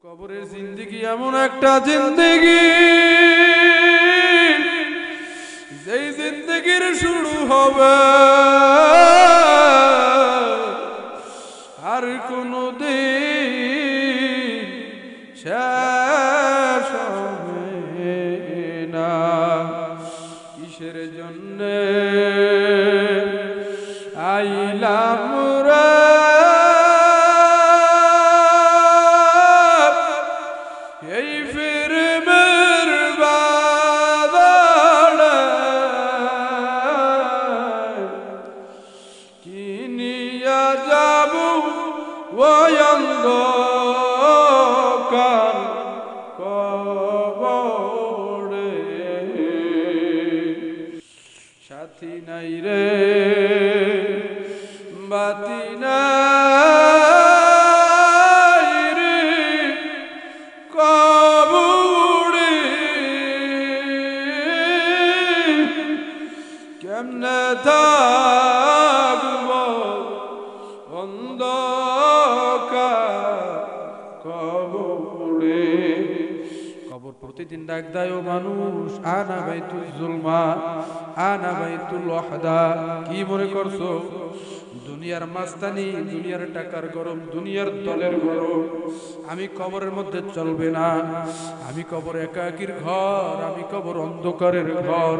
কবরের জিন্দেগি এমন একটা জিন্দেগি, যেই জিন্দেগির শুরু হবে আর কোনদিন শেষ হবে না। কিসের জন্যে আইলাম রে সাথী নাই রে বাতি নাই রে কবরে, কেমনে থাকব অন্ধকার কবরে। কবর প্রতিদিন ডাক দেয় ও মানুষ, আনা বাইতুল জুলমা আনা বাইতুল ওয়াহদা। কি মনে করছো দুনিয়ার মাস্তানি, দুনিয়ার টাকার গরম, দুনিয়ার দলের গরম আমি কবরের মধ্যে চলবে না। আমি কবর একাকির ঘর, আমি কবর অন্ধকারের ঘর।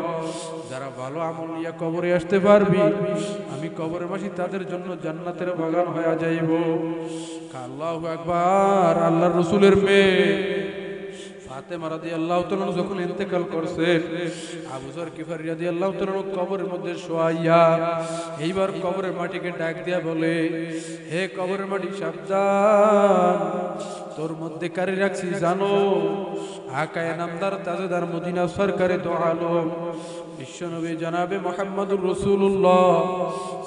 যারা ভালো আমল নিয়ে কবরে আসতে পারবি, আমি কবরের মাসি তাদের জন্য জান্নাতের বাগান হয়ে যাইব। আল্লাহু আকবার। আল্লাহর রাসূলের মেয়ে ফাতেমা রাদিয়াল্লাহু তাআলা যখন ইন্তেকাল করছেন, আবু যর গিফারী রাদিয়াল্লাহু তাআলা কবরের মধ্যে শোয়াইয়া এইবার কবরের মাটিকে ডাক দিয়া বলে, হে কবরের মাটি সাবধান, তোর মধ্যে কারে রাখছি জানো? আকায়ে নামদার তাজদার মদিনা সরকারে দো আলম বিশ্বনবী জনাবে মুহাম্মদুর রাসূলুল্লাহ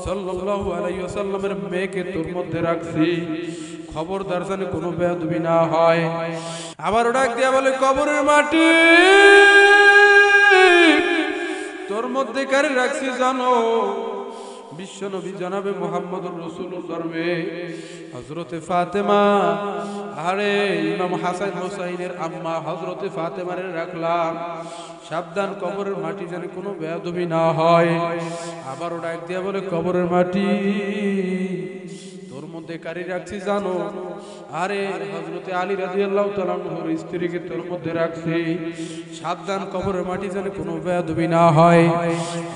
সাল্লাল্লাহু আলাইহি ওয়াসাল্লামের মেয়েকে তোর মধ্যে রাখছি, খবরদার যেন কোনো বেয়াদবি না হয়। আবার ডাক দিয়া বলে, কবরের মাটি তোর মধ্যে কারে রাখছি জানো? বিশ্বনবী জনাবে মুহাম্মদুর রাসূলুল্লাহর মেয়ে হযরতে ফাতেমা। আরে ইমাম হাসান হুসাইনের আম্মা হযরতে ফাতেমারে রাখলাম, সাবধান কবরের মাটি যেন কোনো বেয়াদবি না হয়। আবারও ডাক দিয়া বলে, কবরের মাটি তোর মধ্যে কারে রাখছি জানো? আরে হযরতে আলী রাদিয়াল্লাহু তাআলা আনহুর স্ত্রীকে তোর মধ্যে রাখছি, সাবধান কবরের মাটি যেন কোনো বেয়াদবি না হয়।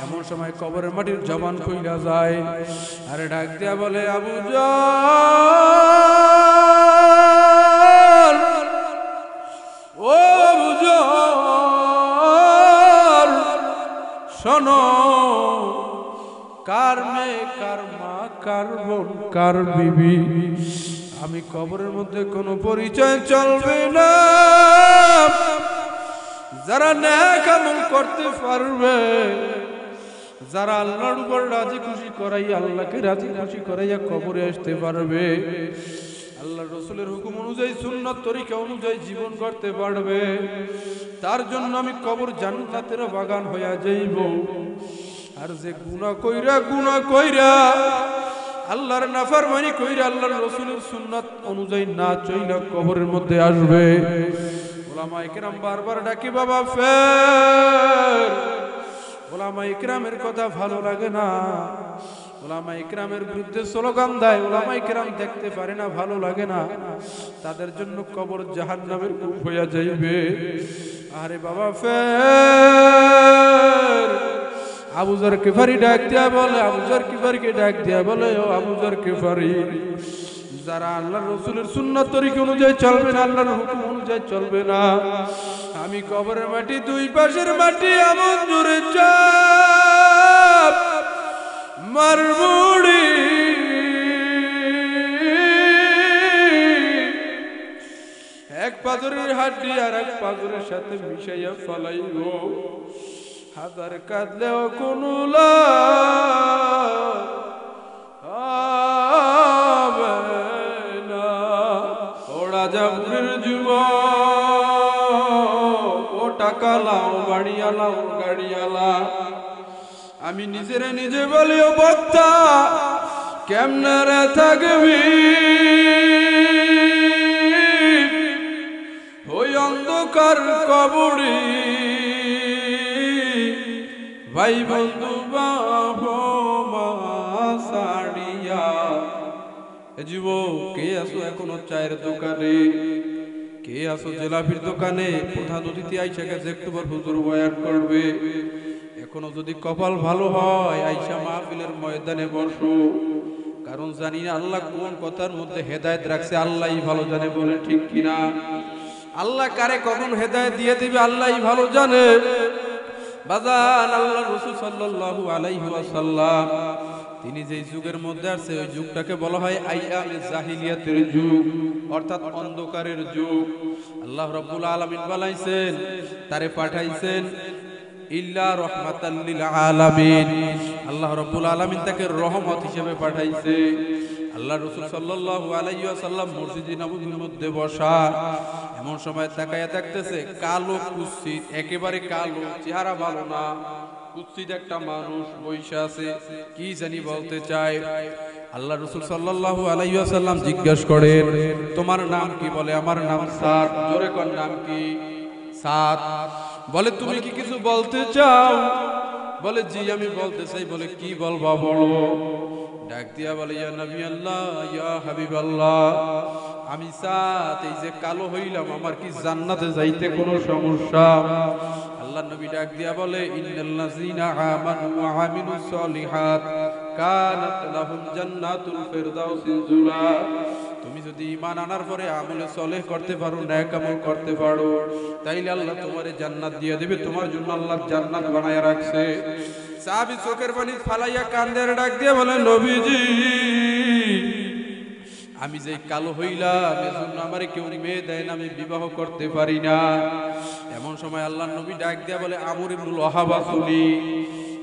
এমন সময় কবরের মাটির জবান খুইলা যায়, আরে ডাক দিয়া বলে, আবু যর, ও আবু যর শোনো, কার মেয়ে, কার মা, কার বোন, কার বিবি, আমি কবরের মধ্যে কোনো পরিচয় চলবে না। যারা নেক আমল করতে পারবে, যারা আল্লাহর উপর রাজি খুশি করাইয়া, আল্লাহকে রাজি খুশি করাইয়া কবরে আসতে পারবে, আল্লাহর রাসূলের হুকুম অনুযায়ী সুন্নাত তরিকা অনুযায়ী জীবন করতে পারবে, তার জন্য আমি কবর জান্নাতের বাগান হইয়া যাইব। আর যে গুনাহ কইরা আল্লাহর নাফরমানি কইরা আল্লাহর রাসূলের সুন্নাত অনুযায়ী না চইলা কবরের মধ্যে আসবে, উলামায়ে কেরাম বারবার ডাকি, বাবা ফের। উলামায়ে কেরামের কথা ভালো লাগে না, উলামায়ে কেরামের বিরুদ্ধে স্লোগান দেয়, উলামায়ে কেরাম দেখতে পারে না, ভালো লাগে না, তাদের জন্য কবর জাহান্নামের কূপ হইয়া যাইবে। আরে বাবা ফের। আবু যর গিফারী ডাক দিয়া বলে, আবু যর গিফারীকে ডাক দিয়া বলে, ও আবু যর গিফারী, যারা আল্লাহর রাসূলের সুন্নাত তরিকা অনুযায়ী চলবে না, আল্লাহর হুকুম অনুযায়ী চলবে না, আমি কবরের মাটি দুই পাশের মাটি এমন জোরে চাপ মারবুড়ি, এক পাথরের হাড্ডি আর এক পাথরের সাথে মিশাইয়া ফলাইব। হাজার কাঁদলেও কোনো লাভ হবে না। ও রাজাপুরের যুবক, ও টাকা লাও, বাড়িওয়ালা, ও গাড়িওয়ালা, আমি নিজেরে নিজে বলি, ও বক্তা কেমনে রে থাকবি? অন্ধকার কবরে ভাই বন্ধু বাবা সাড়িয়া। যুবক কে আসো এখনো চায়ের দোকানে, কে আসো জিলাপির দোকানে, প্রধান অতিথি আইসা গেছে একটু পর হুজুর বয়ান করবে, এখনো যদি কপাল ভালো হয় আইসা মাহফিলের ময়দানে বসো। কারণ জানি না আল্লাহ কোন কথার মধ্যে হেদায়েত রাখছে, আল্লাহই ভালো জানে, বলে ঠিক কিনা? আল্লাহ কারে কখন হেদায়েত দিয়ে দিবে আল্লাহই ভালো জানে। বাজান আল্লাহ রাসূল সাল্লাল্লাহু আলাইহি ওয়াসাল্লাম তিনি যেই যুগের মধ্যে আছে ওই যুগটাকে বলা হয় আইয়ামে জাহিলিয়াতের যুগ, অর্থাৎ অন্ধকারের যুগ। আল্লাহ রাব্বুল আলামিন বলাইছেন তারে পাঠাইছেন ইল্লা রাহমাতাল লিল আলামিন। আল্লাহ রাব্বুল আলামিন তাকে রহমত হিসেবে পাঠাইছে। আল্লাহ রাসূল সাল্লাল্লাহু আলাইহি ওয়াসাল্লাম মসজিদে নববীর মধ্যে বসা, এমন সময় তাকায়া দেখতেছে কালো কুৎসিত, একেবারে কালো, চেহারা ভালো না, কুৎসিত একটা মানুষ বসে আছে, কি জানি বলতে চায়। আল্লাহ রাসূল সাল্লাল্লাহু আলাইহি ওয়াসাল্লাম জিজ্ঞাসা করেন তোমার নাম কি? বলে আমার নাম সাদ। জোরে কোন নাম কি? সাদ। বলে তুমি কি কিছু বলতে চাও? বলে জি আমি বলতে চাই। বলে কি বলবা বলো। ডাক দিয়া বলে ইয়া নবী আল্লাহ, ইয়া হাবিব আল্লাহ, আমি সাদ, এই যে কালো হইলাম আমার কি জান্নাতে যাইতে কোনো সমস্যা? আল্লাহ নবী ডাক দিয়া বলে ইন্নাল্লাযীনা আমানু ওয়া আমিলুস সলিহাত কানাত লাহুম জান্নাতুল ফিরদাউসি যুলা। তুমি যদি ঈমান আনার পরে আমলে সলেহ করতে পারো, নেক আমল করতে পারো, তাইলে আল্লাহ তোমারে জান্নাত দিয়ে দিবে। তোমার জন্য আল্লাহ জান্নাত বানায়া রাখছে। সাহাবী চোখের পানি ফালাইয়া কান্দের ডাক দিয়ে বলে নবীজি আমি যে কালো হইলাম এজন্য আমারে কেউ মেয়ে দেয় না, আমি বিবাহ করতে পারি না। এমন সময় আল্লাহর নবী ডাক দিয়া বলে আমর ইবনুল ওয়াহাব আসুনি।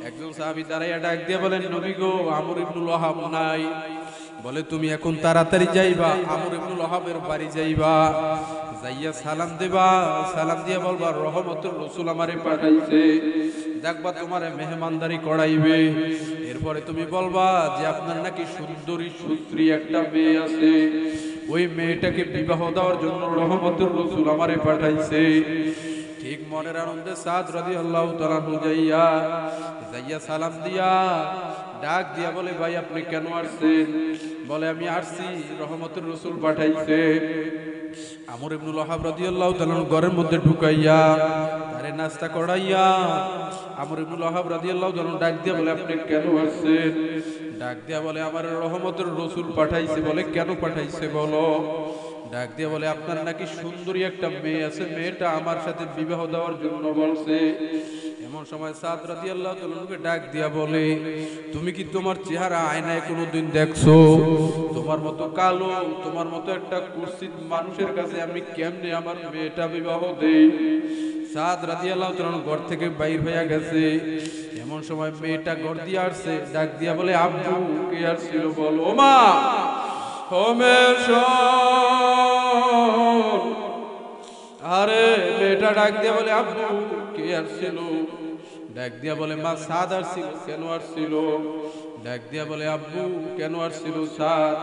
একজন সাহাবী দাঁড়াইয়া ডাক দিয়া বলেন নবী গো আমর ইবনুল ওয়াহাব নাই। বলে তুমি এখন তাড়াতাড়ি যাইবা আমর ইবনুল ওয়াহাবের বাড়ি যাইবা, যাইয়া সালাম দেবা, সালাম দিয়া বলবা রহমতুর রাসূল আমারে পাঠাইছে, দেখবা তোমারে মেহমানদারি করাইবে। এরপরে তুমি বলবা যে আপনার নাকি সুন্দরী সুশ্রী একটা মেয়ে আছে, ওই মেয়েটাকে বিবাহ দেওয়ার জন্য রহমতুর রাসূল আমারে পাঠাইছে। ঠিক মনের আনন্দে সাদ রাদিয়াল্লাহু তাআলা যাইয়া সালাম দিয়া ডাক দিয়া বলে ভাই আপনি কেন আসছেন? বলে আমি আসছি রহমতুর রাসূল পাঠাইছে। আমর ইবনুল ওয়াহাব রাদিয়াল্লাহু তাআলা ঘরের মধ্যে ঢুকাইয়া তারে নাস্তা করাইয়া আমর ইবনুল ওয়াহাব রাদিয়াল্লাহু তাআলা ডাক দিয়া বলে আপনি কেন আসছেন? ডাক দিয়া বলে আমার রহমতুর রাসূল পাঠাইছে। বলে কেন পাঠাইছে বলো। ডাক দিয়া বলে আপনার নাকি সুন্দরী একটা মেয়ে আছে, মেয়েটা আমার সাথে বিবাহ দেওয়ার জন্য বলছে। এমন সময় সাদ রাদিয়াল্লাহু তাআলা ডাক দিয়া বলে তুমি কি তোমার চেহারা আয়নায় কোনোদিন দেখছো? তোমার মতো কালো, তোমার মতো একটা কুৎসিত মানুষের কাছে আমি কেমনে আমার মেয়েটা বিবাহ দেই? সাদ রাদিয়াল্লাহু তাআলা ঘর থেকে বাইর হইয়া গেছে। এমন সময় মেয়েটা ঘর দিয়ে আসছে, ডাক দিয়া বলে আব্বু কে আসছিল বলো। ও মা আরে মেয়েটা ডাক দিয়া বলে আব্বু কে আসছিল? ডাক দিয়া বলে মা সাদ আসছিল। কেন আসছিল? ডাক দিয়া বলে আব্বু কেন আসছিল সাদ?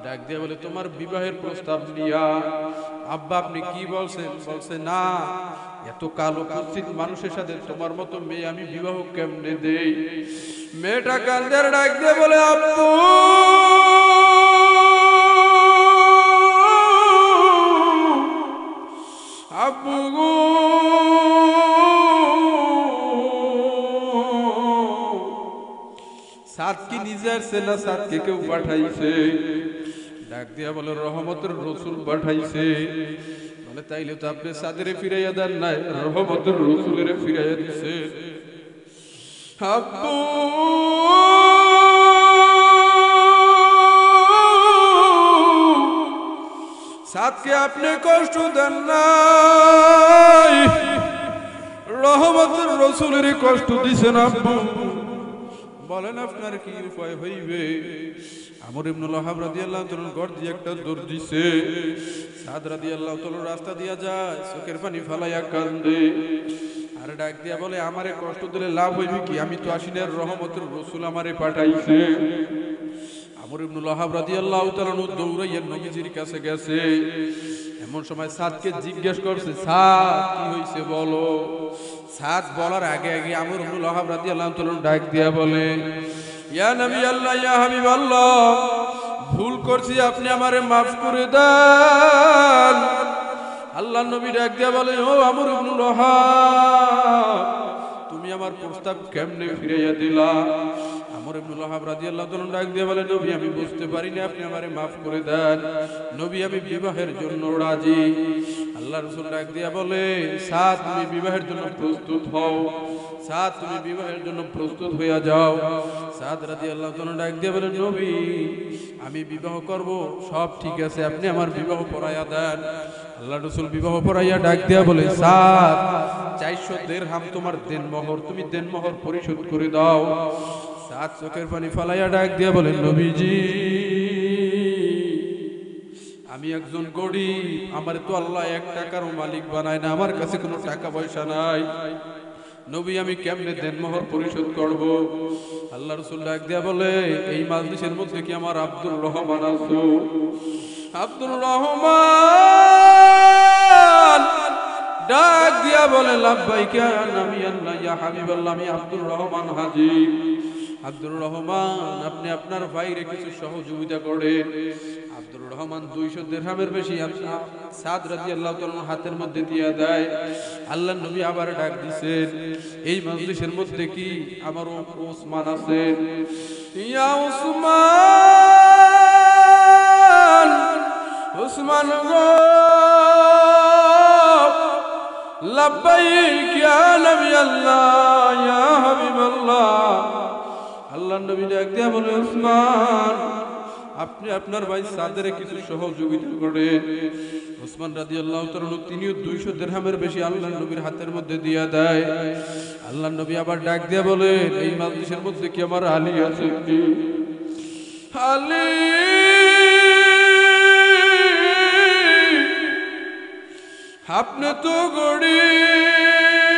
ডাক দিয়া বলে তোমার বিবাহের প্রস্তাব নিয়া। আব্বা আপনি কি বলছেন? বলছে না এত কালো কুৎসিত মানুষের সাথে তোমার মতো মেয়ে আমি বিবাহ কেমনে দেই? মেয়েটা কান্দের ডাক দিয়ে বলে আব্বু আব্বু গো সাদ কি নিজে আসছে না সাদকে কেউ পাঠাইছে? ডাক দিয়া বলে রহমতের রাসূল পাঠাইছে। বলে তাইলে তো আপনি সাদের ফিরাইয়া দেন নাই, রহমতের রাসূলের ফিরাইয়া দিছে। আব্বু সাদকে আপনি কষ্ট দেন নাই, রহমতের রাসূলের কষ্ট দিছেন আব্বু। বলেন আপনার কি উপায় হইবে? আমর ইবনুল ওয়াহাব রাদিয়াল্লাহু তাআলা ঘর দিয়ে একটা দৌড় দিছে। সাদ রাদিয়াল্লাহু তাআলা রাস্তা দিয়া যায়, চোখের পানি ফালাইয়া কান্দে। আর ডাক দিয়া বলে আমারে কষ্ট দিলে লাভ হইবে কি? আমি তো আসিনের রহমতের রাসূল আমারে পাঠাইছে। আমর ইবনুল ওয়াহাব রাদিয়াল্লাহু তাআলা দৌড়াইয়া নবীজির কাছে গেছে। এমন সময় সাদকে জিজ্ঞেস করছে, সাদ কি হয়েছে বলো। সাদ বলার আগে আগে আমর ইবনুল ওয়াহাব রাদিয়াল্লাহু তাআলা ডাক দিয়া বলে, ইয়া নবী আল্লাহ, ইয়া হাবিব আল্লাহ, ভুল করছি, আপনি আমারে মাফ করে দেন। আল্লাহ নবী ডাক দিয়া বলে, ও আমর ইবনুল ওয়াহাব, তুমি আমার প্রস্তাব কেমনে ফিরাইয়া দিলা। আমর ইবনুল ওয়াহাব রাদিয়াল্লাহু তাআলা ডাক দিয়ে বলে, নবী আমি বুঝতে পারিনি, আপনি আমারে maaf করে দেন। নবী আমি বিবাহের জন্য রাজি। আল্লাহ রাসূল ডাক দিয়া বলে, সাদ তুমি বিবাহের জন্য প্রস্তুত হও, সাদ তুমি বিবাহের জন্য প্রস্তুত হইয়া যাও। সাদ রাদিয়াল্লাহু তাআলা ডাক দিয়ে বলে, নবী আমি বিবাহ করব, সব ঠিক আছে, আপনি আমার বিবাহ পড়াইয়া দেন। আল্লাহ রাসূল বিবাহ পড়াইয়া ডাক দিয়া বলে, সাদ 400 দিরহাম তোমার দেনমোহর, তুমি দেনমোহর পরিশোধ করে দাও। সাদ চোখের পানি ফালাইয়া ডাক দিয়া বলেন, নবীজি আমি একজন গরিব, আমার তো আল্লাহ 1 টাকারও মালিক বানায় না, আমার কাছে কোনো টাকা পয়সা নাই, নবী আমি কেমনে দেনমোহর পরিশোধ করব। আল্লাহ রাসূল ডাক দিয়া বলে, এই মাজলিসের মধ্যে কি আমার আব্দুর রহমান আছো? আব্দুর রহমান ডাক দিয়া বলে, লাব্বাইকা ইয়া নবী আল্লাহ, ইয়া হাবিবাল্লাহ, আমি আব্দুর রহমান হাজির। আব্দুর রহমান আপনি আপনার ভাইরে কিছু সহযোগিতা করেন। আব্দুর রহমান 200 দিরহামের বেশি সাদ রাদিয়াল্লাহু তাআলা হাতের মধ্যে দিয়ে দেয়। আল্লাহর নবী আবার ডাক দিবেন, এই মজলিসের মধ্যে কি আমার ওসমান আছে? ইয়া ওসমান, ওসমান গো, লাব্বাইক ইয়া নবী আল্লাহ, ইয়া হাবিবাল্লাহ। আল্লাহর নবী ডাক দিয়া বলে, ওসমান আপনি আপনার ভাই সাদের কিছু সহযোগিতা করেন। ওসমান রাদিয়াল্লাহু তাআলা তিনিও 200 দিরহামের বেশি আল্লাহর নবীর হাতের মধ্যে দিয়া দেয়। আল্লাহর নবী আবার ডাক দিয়া বলেন, এই মাজলিসের মধ্যে কি আমার আলী আছে? আলী আপনি তো গরিব,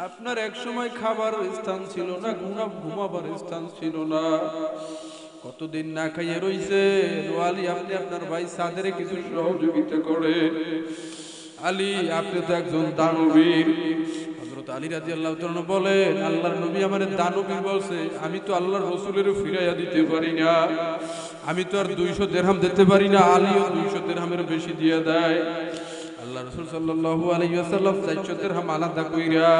আপনার এক সময় খাবার স্থান ছিল না, ঘুমাবার স্থান ছিল না, কতদিন না খাইয়ে রইছে। আলী আপনি আপনার ভাই সাদের কিছু সহযোগিতা করেন। আলী আপনি তো একজন দানবীর। হযরত আলী রাদিয়াল্লাহু তাআলা বলেন, আল্লাহর নবী আমারে দানবীর বলছে, আমি তো আল্লাহর রাসূলের ফিরাইয়া দিতে পারি না, আমি তো আর 200 দিরহাম দিতে পারি না। আলীও 200 দিরহামের বেশি দিয়ে দেয়। আল্লাহ রাসূল সাল্লাল্লাহু আলাইহি ওয়াসাল্লাম 400 দিরহাম আলাদা কইরা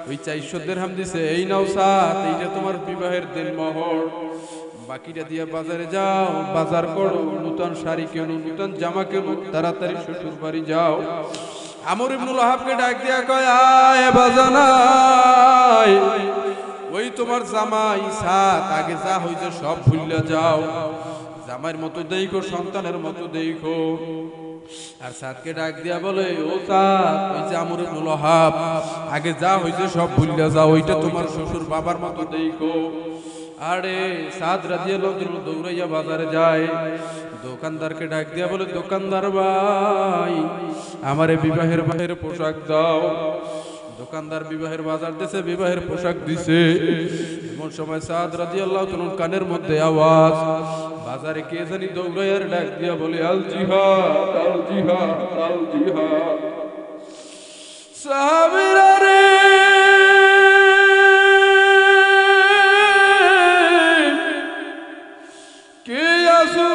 ওই 400 দিরহাম দিছে, এই নাও সাদ, এইটা তোমার বিবাহের দেনমোহর, বাকিটা দিয়া বাজারে যাও, বাজার করো, নতুন শাড়ি কেনো, নতুন জামা কেনো, তাড়াতাড়ি শ্বশুর বাড়ি যাও। আমর ইবনুল ওয়াহাবকে ডাক দিয়া কয়, আয় বাজানাই, ওই তোমার জামাই সাদ, আগে যা হইছে সব ভুলিয়া যাও, জামাইয়ের মতো দেখো, সন্তানের মতো দেখো। আর সাদকে ডাক দিয়া বলে, ও সাদ, ওই যে আমর ইবনুল ওয়াহাব, আগে যা হইছে সব ভুলিয়া যাও, ওইটা তোমার শ্বশুর বাবার মতো দেখো। আরে সাদ রাদিয়াল্লাহু তাআলা দৌড়াইয়া বাজারে যায়, দোকানদারকে ডাক দিয়া বলে, দোকানদার ভাই আমারে বিবাহের পোশাক দাও। দোকানদার বিবাহের বাজার দিছে, বিবাহের পোশাক দিছে। এমন সময় সাদ রাদিয়াল্লাহু তাআলা কানের মধ্যে আওয়াজ, বাজারে কে জানি দৌড়াইয়ার ডাক দিয়া বলে, আল জিহাদ, আল জিহাদ, আল জিহাদ। সাহাবীরা রে কে আসো,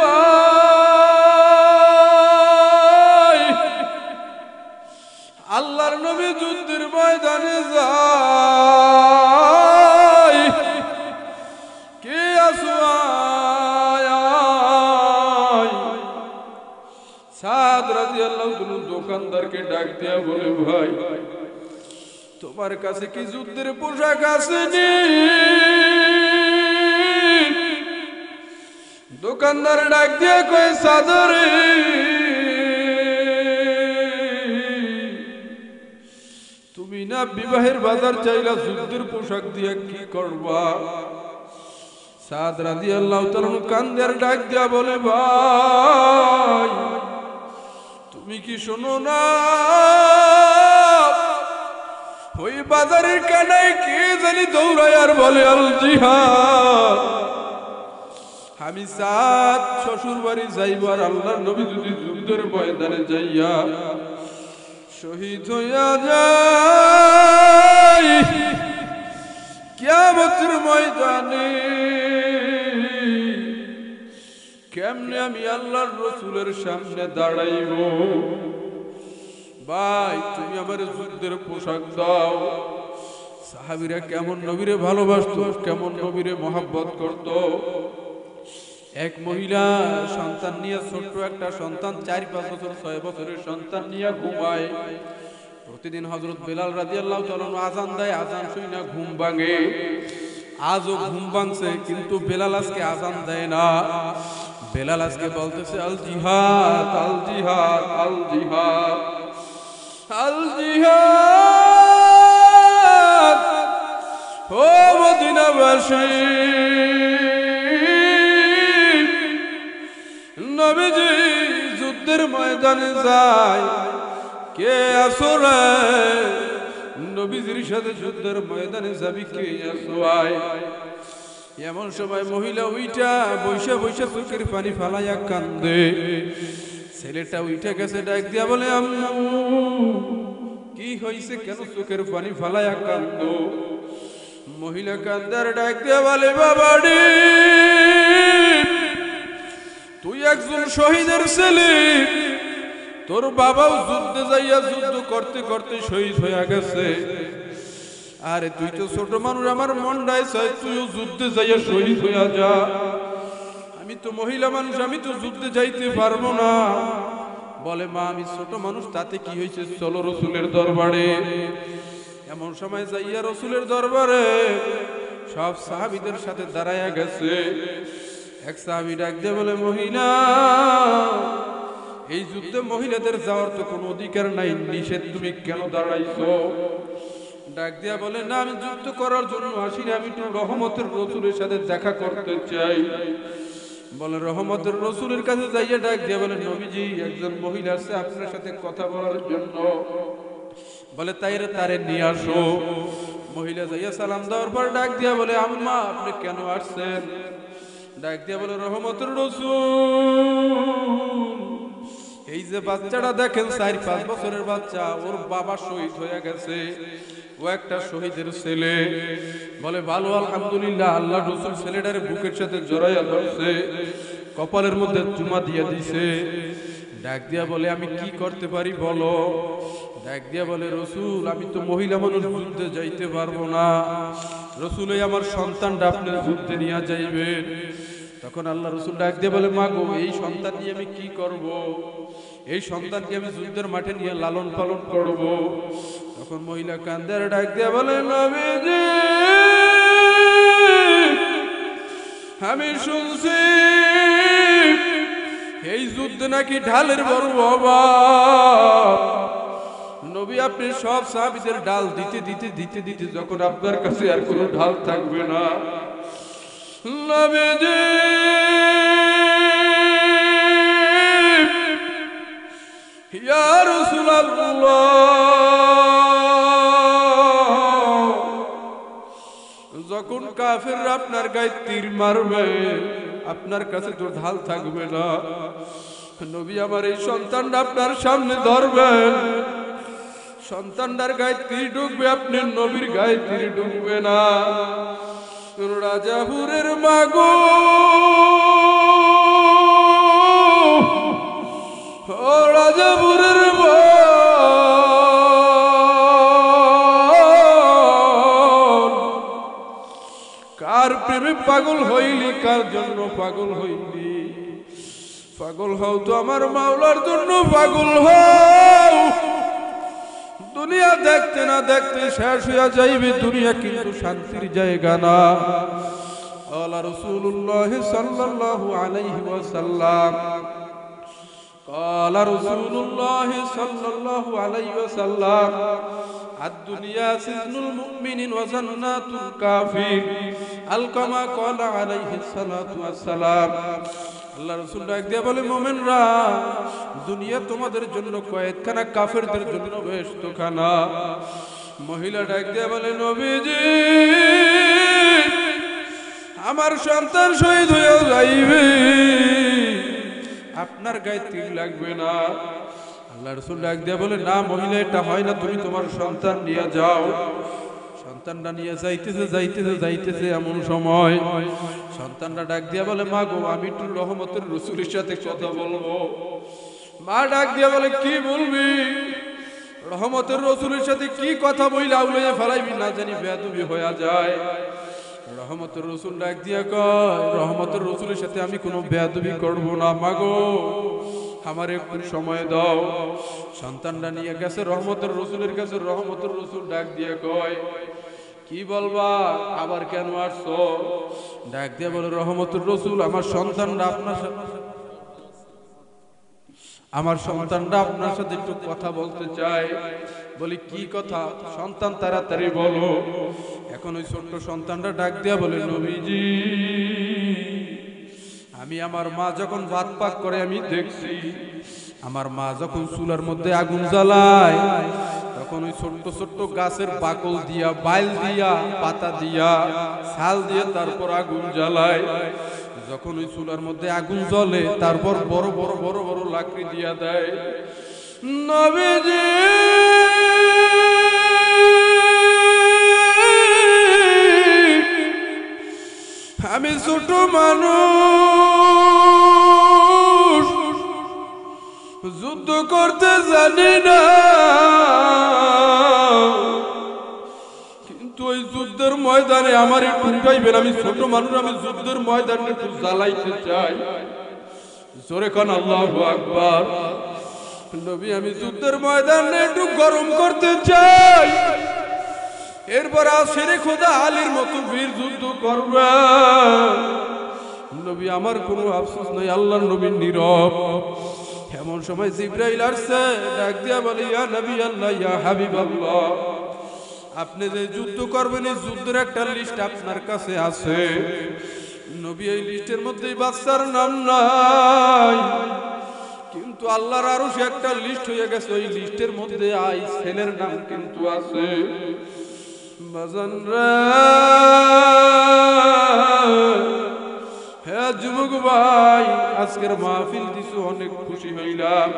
আল্লাহর নবী যুদ্ধের ময়দানে যায়, কে আসো সাদ রাদিয়াল্লাহু তাআলা দোকানদারকে ডাক দিয়া বলে, ভাই তোমার কাছে কি যুদ্ধের পোশাক আসেনি? দোকানদার ডাক দিয়া কয়, সাদরে তুমি না বিবাহের বাজার চাইলা, যুদ্ধের পোশাক দিয়া কি করবা? সাদ রাদিয়াল্লাহু তাআলা কান্দের ডাক দিয়া বলে, ভাই তুমি কি শোনো না, ওই বাজারের কানায় কে জানি দৌড়ায় আর বলে আল জিহাদ। আমি সাত শ্বশুর বাড়ি যাইব আর আল্লাহর নবী যদি যুদ্ধের ময়দানে যাইয়া শহীদ হইয়া যায় কিয়ামতের ময়দানে কেমনে আমি আল্লাহর রাসূলের সামনে দাঁড়াইব? ভাই তুমি আমার যুদ্ধের পোশাক দাও। সাহাবীরা কেমন নবীরে ভালোবাসতো, কেমন নবীরে মহব্বত করত। এক মহিলা সন্তান নিয়ে, ছোট্ট একটা সন্তান, 4-5 বছর 6 বছরের সন্তান নিয়ে ঘুমায়। প্রতিদিন হযরত বেলাল রাদিয়াল্লাহু তাআলা আযান দেয়, আযান শুনে ঘুম ভাঙে। আজও ঘুম ভাঙছে, কিন্তু বেলাল আজকে আযান দেয় না। বেলাল আজকে বলতেছে আল জিহাদ, আল জিহাদ, আল জিহাদ, আল জিহাদ। ও মদিনাবাসী, নবীজি যুদ্ধের ময়দানে যায়, কে আসো রে? নবীজির সাথে যুদ্ধের ময়দানে যাবি, কে আসো? এমন সময় মহিলা উইটা বৈশা বৈশা চোখের পানি ফালাইয়া কান্দে। ছেলেটা উইটা গেছে, ডাক দিয়া বলে আম্মু কি হইছে, কেন চোখের পানি ফালাইয়া কান্দো? মহিলা কান্দার ডাক দিয়া বলে বাবাডি, তুই একজন শহীদের ছেলে, তোর বাবাও যুদ্ধে যাইয়া যুদ্ধ করতে করতে শহীদ হইয়া গেছে। আরে তুই তো ছোট মানুষ, আমার মনটাই চাই তুইও যুদ্ধে যাইয়া শহীদ হইয়া যা। আমি তো মহিলা মানুষ, আমি তো যুদ্ধে যাইতে পারবো না। বলে মা আমি ছোট মানুষ, তাতে কি হয়েছে, চলো রসুলের দরবারে। এমন সময় যাইয়া রসুলের দরবারে সব সাহাবীদের সাথে দাঁড়াইয়া গেছে। এক সাহাবী ডাক দিয়ে বলে মহিলা, এই যুদ্ধে মহিলাদের যাওয়ার তো কোনো অধিকার নাই, নিষেধ, তুমি কেন দাঁড়াইছো? ডাক দিয়া বলে না, আমি যুদ্ধ করার জন্য আসিনি, আমি তো রহমতের রসুলের সাথে দেখা করতে চাই। বলে রহমতের রসুলের কাছে যাইয়া ডাক দিয়া বলে নবীজি একজন মহিলা আছে আপনার সাথে কথা বলার জন্য। বলে তারে নিয়ে আসো। মহিলা যাইয়া সালাম দেওয়ার পর ডাক দিয়া বলে আম্মা আপনি কেন আসছেন? ডাক দিয়া বলে রহমতের রসুল, এই যে বাচ্চাটা দেখেন 4-5 বছরের বাচ্চা, ওর বাবা শহীদ হয়ে গেছে, ও একটা শহীদের ছেলে। বলে ভালো আলহামদুলিল্লাহ। আল্লাহ রাসূল ছেলেটার বুকের সাথে জড়াইয়া ধরছে, কপালের মধ্যে চুমা দিয়ে দিছে। ডাক দিয়া বলে আমি কি করতে পারি বলো? ডাক দিয়া বলে রসুল আমি তো মহিলা মানুষ, যুদ্ধে যাইতে পারবো না। রসুল এই আমার সন্তানটা আপনি যুদ্ধে নিয়ে যাইবেন। তখন আল্লাহ রসুল ডাক দিয়ে বলে মা গো, এই সন্তান নিয়ে আমি কি করব? এই সন্তানকে আমি যুদ্ধের মাঠে নিয়ে লালন পালন করব। তখন মহিলা কান্দার ডাক দিয়ে বলে নবীজি আমি শুনছি এই যুদ্ধে নাকি ঢালের বড় অভাব। নবী আপনি সব সাহাবীদের ঢাল দিতে দিতে দিতে দিতে যখন আপনার কাছে আর কোনো ঢাল থাকবে না, নবীজি ইয়া রাসূলুল্লাহ যখন কাফেররা আপনার গায়ে তীর মারবে আপনার কাছে তো ঢাল থাকবে না। নবী আমার এই সন্তানটা আপনার সামনে ধরবেন, সন্তানটার গায়ে তীর ঢুকবে, আপনি নবীর গায়ে তীর ঢুকবে না। রাজাপুরের মাগো ও রাজাপুরের কার প্রেমে পাগল হইলি, কার জন্য পাগল হইলি? পাগল হও তো আমার মাওলার জন্য পাগল হও। দুনিয়া দেখতে না দেখতে শেষ হইয়া যাইবে, দুনিয়া কিন্তু শান্তির জায়গা না। আল্লাহ রাসূলুল্লাহ সাল্লাল্লাহু আলাইহি ওয়াসাল্লাম قال رسول الله صلى الله عليه وسلم الدنيا سجن المؤمن وجنات الكافر كما قال عليه الصلاة والسلام। আল্লাহ রাসূল ডাক দিয়ে বলে মুমিনরা দুনিয়া তোমাদের জন্য কয়েদখানা, কাফেরদের জন্য বেহেশতখানা। মহিলা ডাক দিয়ে বলে নবীজি আমার সন্তান শহীদ হয়ে যাইবে, আপনার গায়ে তীর লাগবে না। আল্লাহ রাসূল ডাক দিয়ে বলে না মহিলা এটা হয় না, তুমি তোমার সন্তান নিয়ে যাও। সন্তানটা নিয়ে যাইতেছে যাইতেছে যাইতেছে, এমন সময় সন্তানটা ডাক দিয়া বলে মা গো আমি একটু রহমতের রাসূলের সাথে কথা বলবো। মা ডাক দিয়া বলে কি বলবি? রহমতের রাসূলের সাথে কি কথা বইলা উলাইয়া ফেলাইবি, না জানি বেয়াদবি হয়ে যায়। রহমতের রাসূল ডাক দিয়া কয় রহমতের রাসূলের সাথে আমি কোনো বেয়াদবি করব না মা গো, আমার একটু সময় দাও। সন্তানটা নিয়ে গেছে রহমতের রাসূলের কাছে। রহমতের রাসূল ডাক দিয়ে কয় কি বলবা, আবার কেন আসছো? ডাক দিয়ে বলে রহমতের রাসূল আমার সন্তানটা আপনার সাথে একটু কথা বলতে চায়। বলি কি কথা? সন্তান তাড়াতাড়ি বলো। এখন ওই ছোট্ট সন্তানটা ডাক দিয়া বলে নবীজি আমি আমার মা যখন ভাত পাক করে আমি দেখছি, আমার মা যখন চুলার মধ্যে আগুন জ্বালায় তখন ওই ছোট্ট ছোট্ট গাছের বাকল দিয়া, বাইল দিয়া, পাতা দিয়া, ছাল দিয়ে তারপর আগুন জ্বালায়। যখন ওই চুলার মধ্যে আগুন জ্বলে তারপর বড় বড় বড় বড় লাকড়ি দিয়া দেয়। নবীজি আমি ছোট মানুষ, যুদ্ধ করতে জানি না, কিন্তু ওই যুদ্ধের ময়দানে আমার একটু উঠাইবেন। আমি ছোট মানুষ, আমি যুদ্ধের ময়দানে একটু জ্বালাইতে চাই। জোরে কোন আল্লাহু আকবার। নবী আমি যুদ্ধের ময়দানে একটু গরম করতে চাই, এরপর আসেরে খোদা আলীর মতো বীর যুদ্ধ করবে। নবী আমার কোনো আফসোস নাই, আল্লাহর নবী নীরব। এমন সময় জিবরাইল আসছে, ডাক দিয়া বলে ইয়া নবী আল্লাহ ইয়া হাবিব আল্লাহ আপনি যে যুদ্ধ করবেন এই যুদ্ধের একটা লিস্ট আপনার কাছে আছে। নবী এই লিস্টের মধ্যেই বাচ্চার নাম নাই, কিন্তু আল্লাহর আরশে একটা লিস্ট হয়ে গেছে, ওই লিস্টের মধ্যে ছেলের নাম কিন্তু আছে। বাজান রে হে যুবক ভাই, আজকের মাহফিল দিছো অনেক খুশি হইলাম।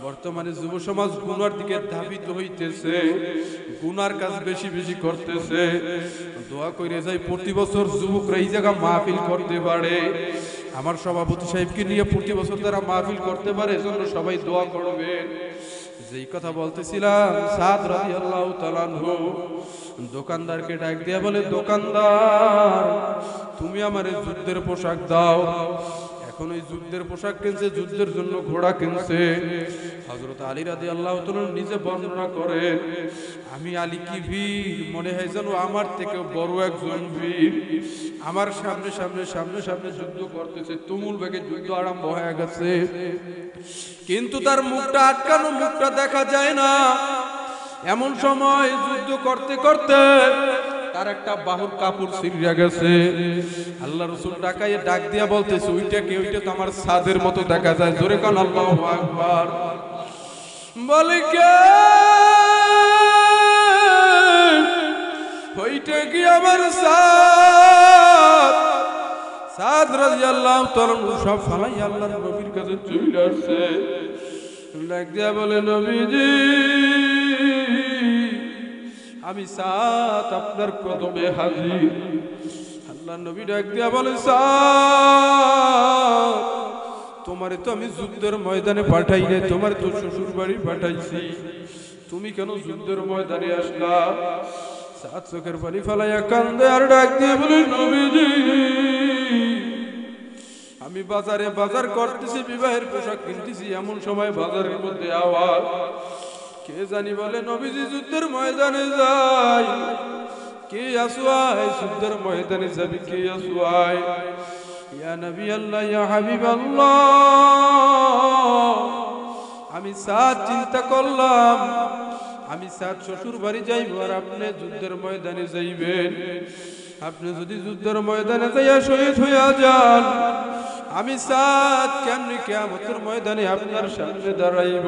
বর্তমানে যুব সমাজ গুনার দিকে ধাবিত হইতেছে, গুনার কাজ বেশি বেশি করতেছে। দোয়া কইরে যাই প্রতি বছর যুবকরা এই জায়গা মাহফিল করতে পারে। আমার সভাপতি সাহেবকে নিয়ে প্রতি বছর তারা মাহফিল করতে পারে, এজন্য সবাই দোয়া করবেন। যেই কথা বলতেছিলাম, সাদ রাদিয়াল্লাহু তাআলা আনহু দোকানদারকে ডাক দিয়া বলে দোকানদার তুমি আমারে যুদ্ধের পোশাক দাও। এখন ওই যুদ্ধের পোশাক কিনছে, যুদ্ধের জন্য ঘোড়া কিনছে। হযরত আলী রাদিয়াল্লাহু তাআলা নিজে বর্ণনা করেন আমি আলী কি বীর, মনে হয় যেন আমার থেকে বড় একজন বীর আমার সামনে সামনে সামনে সামনে যুদ্ধ করতেছে। তুমুল বেগে যুদ্ধ আরম্ভ হয়ে গেছে, কিন্তু তার মুখটা আটকানো, মুখটা দেখা যায় না। এমন সময় যুদ্ধ করতে করতে তার একটা বাহুর কাপড় ছিঁড়ে গেছে। আল্লাহ রাসূল ডাক দিয়া বলতেছে ওইটা কি? ওইটা তো আমার ছাদের মতো দেখা যায়। জোরে কান আল্লাহু আকবার। বলে কে? ওইটা কি আমার ছাদ? সাদ রাদিয়াল্লাহু তাআলা সব ফালাই আল্লাহর নবীর কাছে চলে আসছে। ডাক দিয়া বলে নবীজি আমি সাদ আপনার কদমে হাজির। আল্লাহর নবী ডাক দিয়া বলে সাদ তোমারে তো আমি যুদ্ধের ময়দানে পাঠাই নাই, তোমার তো শ্বশুর বাড়ি পাঠাইছি, তুমি কেন যুদ্ধের ময়দানে আসলা? সাদ চোখের পানি ফালাইয়া কান্দে আর ডাক দিয়ে বলে নবীজি আমি বাজারে বাজার করতেছি, বিবাহের পোশাক কিনতেছি, এমন সময় বাজারের মধ্যে আওয়াজ, কে জানি বলে নবীজি যুদ্ধের ময়দানে যাই। কে আসুয়ায় যুদ্ধের ময়দানে যাবি? কে আসুয়ায়? ইয়া নবী আল্লাহ ইয়া হাবিব আল্লাহ আমি সাদ চিন্তা করলাম আমি সাদ শ্বশুর বাড়ি যাইব আর আপনি যুদ্ধের ময়দানে যাইবেন। আপনি যদি যুদ্ধের ময়দানে যাইয়া শহীদ হইয়া যান, আমি সাদ কেমনি কিয়ামতের ময়দানে আপনার সামনে দাঁড়াইব?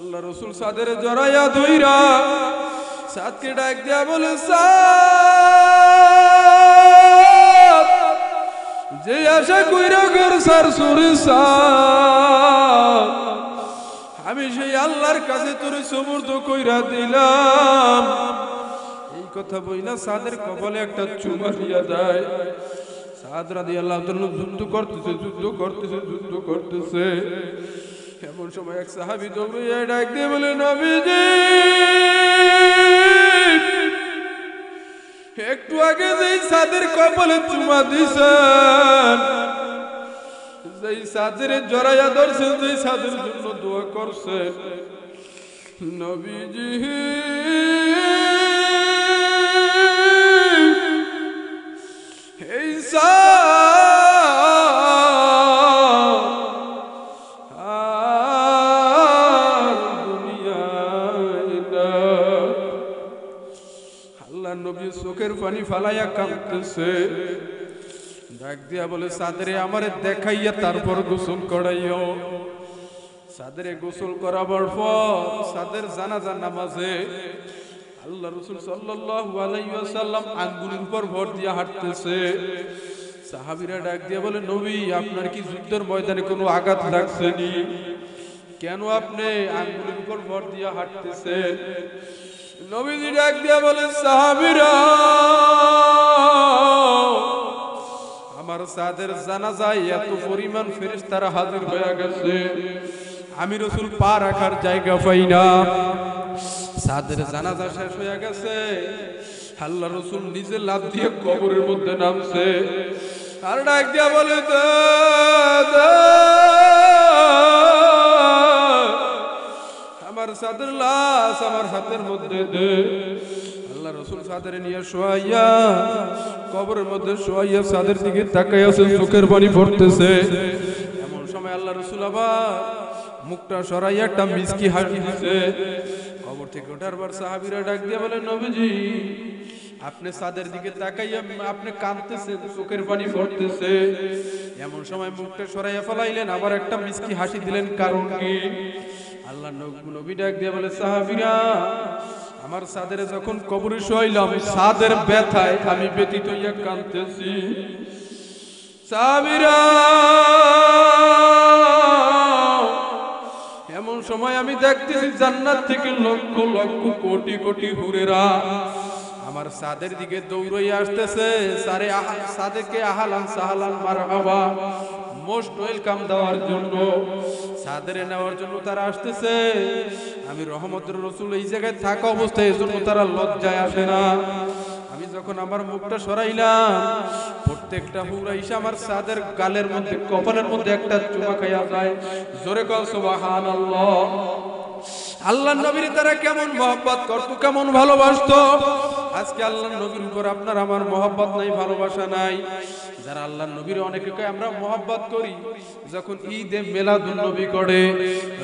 আল্লাহ রাসূল সাদের জড়াইয়া ধইরা সাদকে ডাক দিয়া বলে, সাদ যে আশা কইরা ঘর সার সুরে সাদ, আমি সেই আল্লাহর কাছে তোরে সমর্থ কইরা দিলাম। এই কথা বইলা সাদের কপালে একটা চুমা দিয়া দেয়। সাদ রাদিয়াল্লাহু তাআলা যুদ্ধ করতেছে। এমন সময় এক সাহাবী দৌড়িয়ে ডাক দিয়ে বলে, নবীজি একটু আগে যেই সাদের কপালে চুমা দিছেন, যেই সাদের জড়াইয়া ধরছেন, যেই সাদের জন্য দোয়া করছেন, নবীজি এই চোখের পানি ফালাইয়া কাঁদতেছে। ডাক দিয়া বলে, সাদরে আমারে দেখাইয়া তারপর গোসল করাইও। সাদরে গোসল করাবার পর সাদের জানাজার নামাজে আল্লাহ রাসূল সাল্লাল্লাহু আলাইহি ওয়াসাল্লাম আঙ্গুলের উপর ভর দিয়া হাঁটতেছে। সাহাবীরা ডাক দিয়া বলে, নবী আপনার কি যুদ্ধের ময়দানে কোনো আঘাত লাগছেনি? কেন আপনি আঙ্গুলের উপর ভর দিয়া হাঁটতেছেন? নবীজি ডাক দিয়া বলে, সাহাবীরা আমার সাদের জানাজায় এত পরিমাণ ফেরেশতারা হাজির হয়ে গেছে, আমি রাসূল পা রাখার জায়গা পাই না। সাদের জানাজা শেষ হয়ে গেছে, আল্লাহ রাসূল নিজে লাফ দিয়ে কবরের মধ্যে নামছে। আর ডাক দিয়া বলে, আমার সাদের লাশ আমার হাতের মধ্যে দে। আল্লাহ রাসূল সাদের নিয়ে শোয়াইয়া কবরের মধ্যে শোয়াইয়া সাদের দিকে তাকাইয়া চোখের পানি পড়তেছে। এমন সময় আল্লাহ রাসূল আবার মুখটা সরাইয়া একটা মিষ্টি হাসি দিছে। কবর থেকে ওঠার পর সাহাবীরা ডাক দিয়া বলে, নবীজি আপনি সাদের দিকে তাকাইয়া আপনি কাঁদতেছেন, চোখের পানি পড়তেছে। এমন সময় মুখটা সরাইয়া ফেলাইলেন, আবার একটা মিষ্টি হাসি দিলেন, কারণ কি? আল্লাহ নবী ডাক দিয়া বলে, সাহাবীরা আমার সাদের যখন কবরে শোয়াইলাম, সাদের ব্যথায় আমি ব্যথিত হইয়া কাঁদতেছি। সাহাবীরা এমন সময় আমি দেখতেছি জান্নাত থেকে লক্ষ লক্ষ কোটি কোটি হুরেরা আমার সাদের দিকে দৌড়াইয়া আসতেছে। সাদেরকে আহলান সাহলান মারহাবা মোস্ট ওয়েলকাম দেওয়ার জন্য, সাদরে নেওয়ার জন্য তারা আসতেছে। আমি রহমতের রাসূল এই জায়গায় থাকা অবস্থায়, এজন্য তারা লজ্জায় আসে না। আমি যখন আমার মুখটা সরাইলাম, প্রত্যেকটা হুরা ঈশা আমার সাদের গালের মধ্যে কপালের মধ্যে একটা চুমা খাইয়া যায়। জোরে কল সুবহানাল্লাহ। আল্লাহর নবীর তারা কেমন মহব্বত করতো, কেমন ভালোবাসতো। আজকে আল্লাহর নবীর উপর আপনার আমার মহব্বত নাই, ভালোবাসা নাই। যারা আল্লাহর নবীর অনেকে কয় আমরা মহব্বত করি, যখন ঈদে মিলাদুন নবী করে,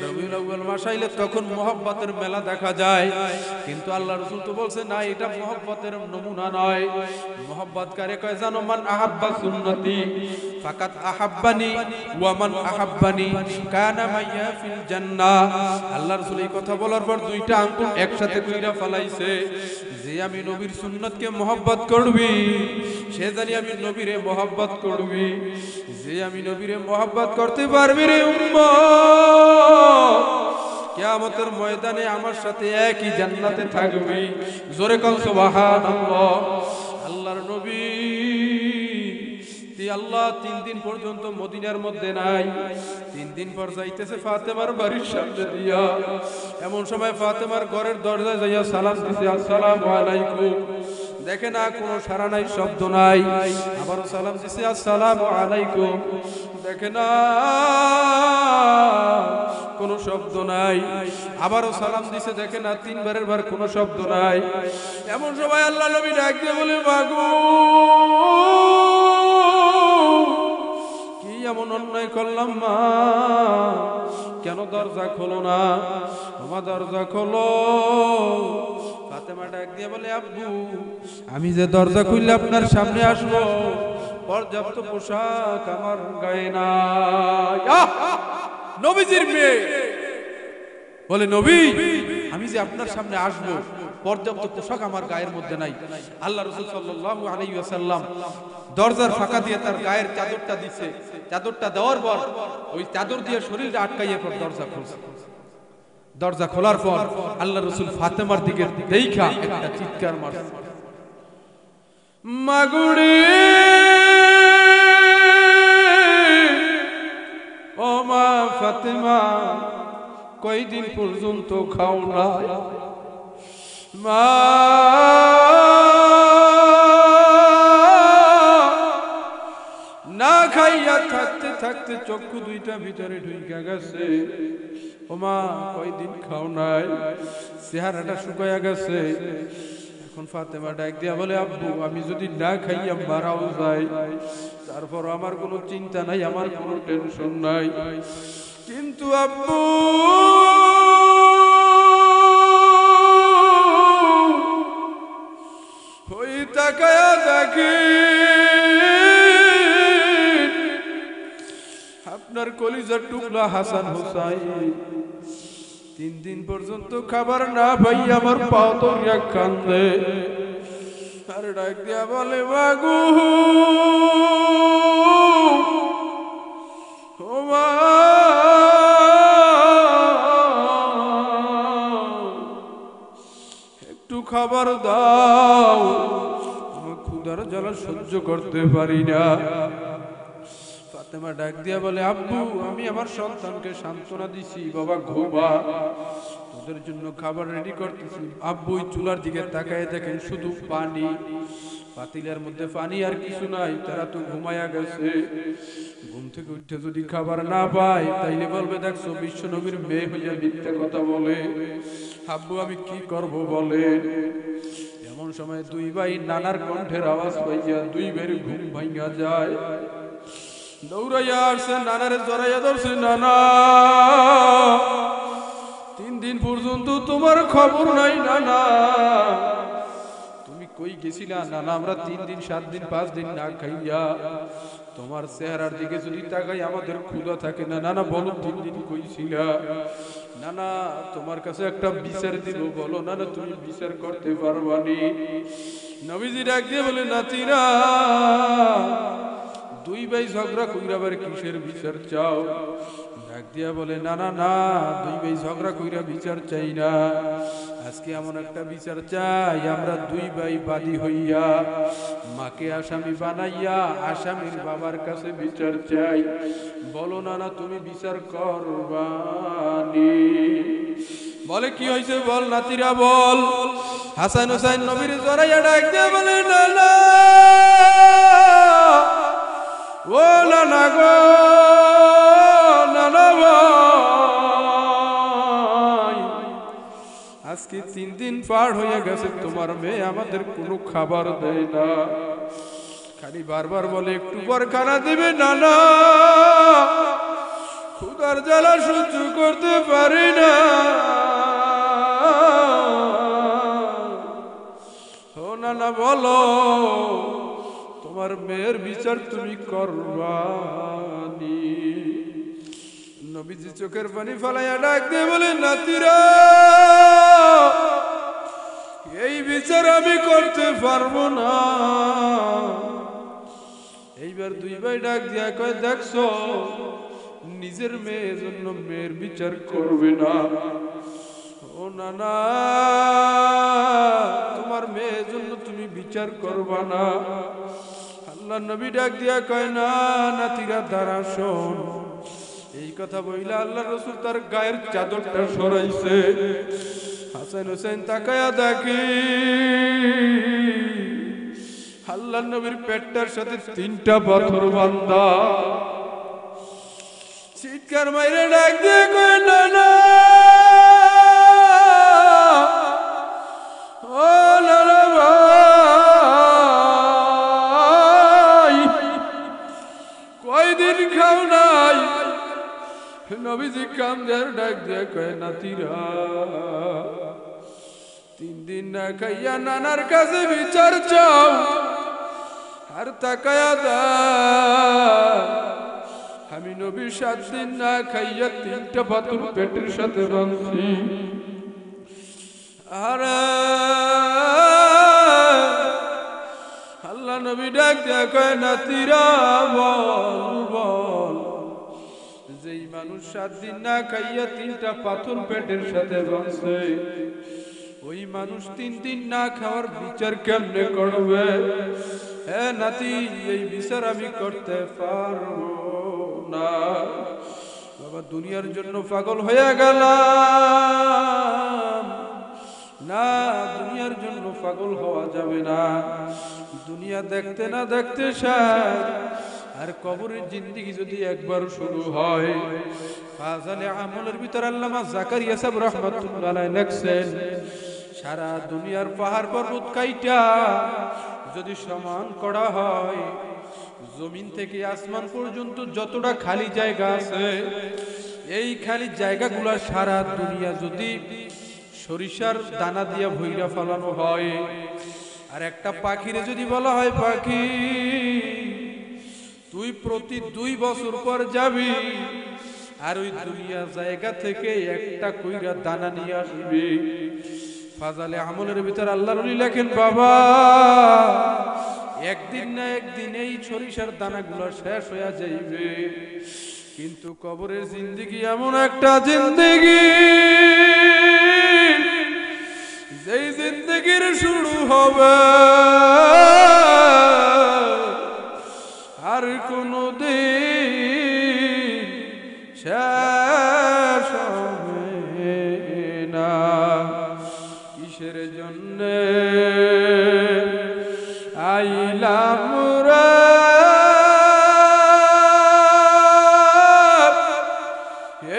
রবিউল আউয়াল মাস আইলে তখন মহব্বতের মেলা দেখা যায়। কিন্তু আল্লাহ রাসূল তো বলছে না, এটা মহব্বতের নমুনা নয়। মহব্বত কারে কয় জানো? মান আহাব্বা সুন্নতি ফাকাত আহাব্বানি ওয়া মান আহাব্বানি কানা মাইয়া ফিল জান্নাহ। আল্লাহ রাসূল এই কথা বলার পর দুইটা আঙ্গুল একসাথে কইরা ফলাইছে, যে আমি নবীর সুন্নতকে মহব্বত করবি, সে জানি আমি নবীরে মহব্বত করবি। যে আমি নবীরে মহব্বত করতে পারবি রে উম্মত, কিয়ামতের ময়দানে আমার সাথে একই জান্নাতে থাকবি। জোরে কও সুবহানাল্লাহ। আল্লাহর নবী আল্লাহ 3 দিন পর্যন্ত মদিনার মধ্যে নাই। 3 দিন পর যাইতেছে ফাতেমার বাড়ির সামনে দিয়া। এমন সময় ফাতেমার ঘরের দরজায় যাইয়া সালাম দিছে, আসসালামু আলাইকুম। দেখে না কোনো সাড়া নাই, শব্দ নাই। আবারও সালাম দিছে, আসসালামু আলাইকুম। দেখে না কোনো শব্দ নাই। আবারও সালাম দিছে, দেখে না 3 বারের বার কোনো শব্দ নাই। এমন সময় আল্লাহ নবী ডাক দিয়ে বলে, মাগো কি এমন অন্যায় করলাম মা, কেন দরজা খোলো না? তোমার দরজা খোলো। ফাতেমা ডাক দিয়ে বলে, আব্বু আমি যে দরজা খুললে আপনার সামনে আসবো, পর্যাপ্ত পোশাক আমার গায়ে নাই। নবীজির মেয়ে বলে নবী আমি যে আপনার সামনে আসবো পর্যাপ্ত পোশাক আমার গায়ের মধ্যে নাই। আল্লাহ রাসূল সাল্লাল্লাহু আলাইহি ওয়াসাল্লাম দরজার ফাঁকা দিয়ে তার গায়ের চাদরটা দিছে। চাদরটা দেওয়ার পর ওই চাদর দিয়ে শরীরটা আটকাইয়ে পর দরজা খুলছে। দরজা খোলার পর আল্লাহ রাসূল ফাতেমার দিকে দেইখা একটা চিৎকার মারছে, মাগুড়ি ও মা ফাতেমা কয়দিন পর্যন্ত খাও না? মা না খাইয়া থাকতে থাকতে চক্ষু দুইটা ভিতরে ঢুইকা গেছে। ও মা কয়দিন খাও নাই, চেহারাটা শুকায়া গেছে। এখন ফাতেমা ডাক দিয়া বলে আব্বু আমি যদি না খাইয়া মারাও যাই তারপর আমার কোনো চিন্তা নাই, আমার কোনো টেনশন নাই, কিন্তু আব্বু ওই তাকায়া দেখি আপনার কলিজার টুকরা হাসান হোসাইন 3 দিন পর্যন্ত খাবার না পাই আমার পাও ধরিয়া কান্দে। আর ডাক দিয়া বলে মাগু ও মা একটু খাবার দাও, আমার ক্ষুধার জ্বালা সহ্য করতে পারি না। ফাতেমা ডাক দিয়া বলে আব্বু আমি আমার সন্তানকে সান্ত্বনা দিছি, বাবা ঘুমা, তোদের জন্য খাবার রেডি করতেছি। আব্বু চুলার দিকে তাকায় দেখেন শুধু পানি, পাতিলের মধ্যে পানি আর কিছু নাই, তারা তো ঘুমায়া গেছে। ঘুম থেকে উঠে যদি খাবার না পায় তাইলে বলবে দেখছো বিশ্ব নবীর মেয়ে হইয়া মিথ্যা কথা বলে। আব্বু আমি কি করব বলে। এমন সময় 2 ভাই নানার কণ্ঠের আওয়াজ পাইয়া 2 ভাইয়ের ঘুম ভাঙা যায়। দৌড়াইয়া আসছে, নানারে জড়াইয়া ধরছে, নানা 3 দিন পর্যন্ত তোমার খবর নাই, নানা তুমি কই গেছিলা? নানা আমরা 3 দিন 7 দিন 5 দিন না খাইয়া, তোমার চেহারার দিকে যদি তাকাই আমাদের ক্ষুধা থাকে না। নানা বলো 3 দিন কই ছিলা? নানা তোমার কাছে একটা বিচার দিব, বলো নানা তুমি বিচার করতে পারবানি? নবীজি ডাক দিয়ে বলে নাতিরা 2 ভাই ঝগড়া কইরা আবার কিসের বিচার চাও? ডাক দিয়া বলে না না না 2 ভাই ঝগড়া কইরা বিচার চাই না, আজকে এমন একটা বিচার চাই আমরা 2 ভাই বাদী হইয়া মাকে আসামি বানাইয়া আসামির বাবার কাছে বিচার চাই। বলো না না তুমি বিচার করবানি? বলে কি হইছে বল নাতিরা বল। হাসান হোসেন নবীর জড়াইয়া ডাক দিয়া বলে না না ও নানা গো নানা ভাই, আজকে 3 দিন পার হয়ে গেছে তোমার মেয়ে আমাদের কোনো খাবার দেয় না, খালি বারবার বলে একটু পর খানা দিবে। নানা ক্ষুধার জ্বালা সহ্য করতে পারি না। ও নানা বলো তোমার মেয়ের বিচার তুমি করবানি? নবীজি চোখের পানি ফেলাইয়া ডাক দিয়ে বলে নাতিরা এই বিচার আমি করতে পারবো না। এইবার 2 ভাই ডাক দিয়া কয় দেখছো নিজের মেয়ের জন্য মেয়ের বিচার করবে না। ও নানা তোমার মেয়ের জন্য তুমি বিচার করবা না? আল্লাহ নবী ডাক দিয়া কয় না নাতিরা দাঁড়া শোন। এই কথা বইলা আল্লাহ রাসূল তার গায়ের চাদরটা সরাইছে। হাসান হোসেন তাকায়া দেখি আল্লাহ নবীর পেটটার সাথে 3টা পাথর বাঁধা। চিৎকার মাইরে ডাক দিয়ে কয় না না ও লালা ভাই কয়দিন খাও নাই? নবীজি কান্দার ডাক দিয়ে কয় নাতিরা 3 দিন না খাইয়া নানার কাছে বিচার চাও আর তাকায়া দা আমি নবী 7 দিন না খাইয়া 3টা পাথর পেটের সাথে বাঁধছি। আরে আল্লাহ নবী ডাক দিয়া কয় নাতিরা বল যেই মানুষ 7 দিন না খাইয়া 3টা পাথর পেটের সাথে বাঁধছে ওই মানুষ 3 দিন না খাওয়ার বিচার কেমনে করবে? হে নাতি, এই বিচার আমি করতে পারবো না। বাবা, দুনিয়ার জন্য পাগল হয়ে গেলাম না, দুনিয়ার জন্য পাগল হওয়া যাবে না। দুনিয়া দেখতে না দেখতে শেষ, আর কবরের জিন্দেগি যদি একবার শুরু হয়। ফাজালে আমলের ভিতর আল্লামা জাকারিয়া সাহেব রাহমাতুল্লাহ আলাইহি লেখছেন, সারা দুনিয়ার পাহাড় পর্বত কাইটা যদি সমান করা হয়, জমিন থেকে আসমান পর্যন্ত যতটা খালি জায়গা আছে, এই খালি জায়গাগুলো সারা দুনিয়া যদি সরিষার দানা দিয়া ভইরা ফলানো হয়, আর একটা পাখিরে যদি বলা হয় পাখি তুই প্রতি 2 বছর পর যাবি আর ওই দুনিয়া জায়গা থেকে একটা কইরা দানা নিয়ে আসবি। ফাজালে আমলের ভিতর আল্লাহর ওলি লেখেন, বাবা একদিন না একদিন এই সরিষার দানাগুলো শেষ হয়ে যাইবে, কিন্তু কবরের জিন্দেগি এমন একটা জিন্দেগি যেই জিন্দেগির শুরু হবে আর কোনদিন শেষ হবে না। কিসের জন্যে আইলাম রে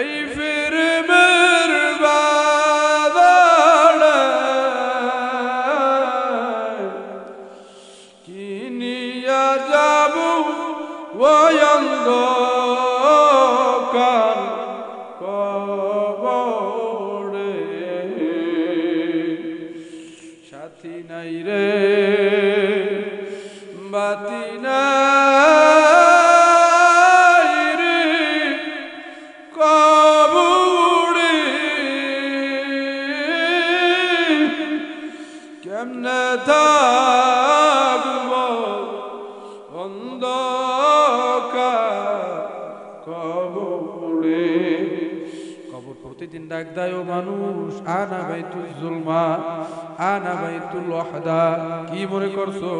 এই ফিরমের বাদাড়ে, কি নিয়া যাব ওই অন্ধকার কবরে, সাথী নাই রে বাতি নাই রে কবরে, কেমনে থাকব অন্ধকার কবরে। কবর প্রতিদিন ডাক দেয়, ও মানুষ আনা বাইতুল জুলমা আনা বাইতুল ওয়াহদা। কি মনে করছো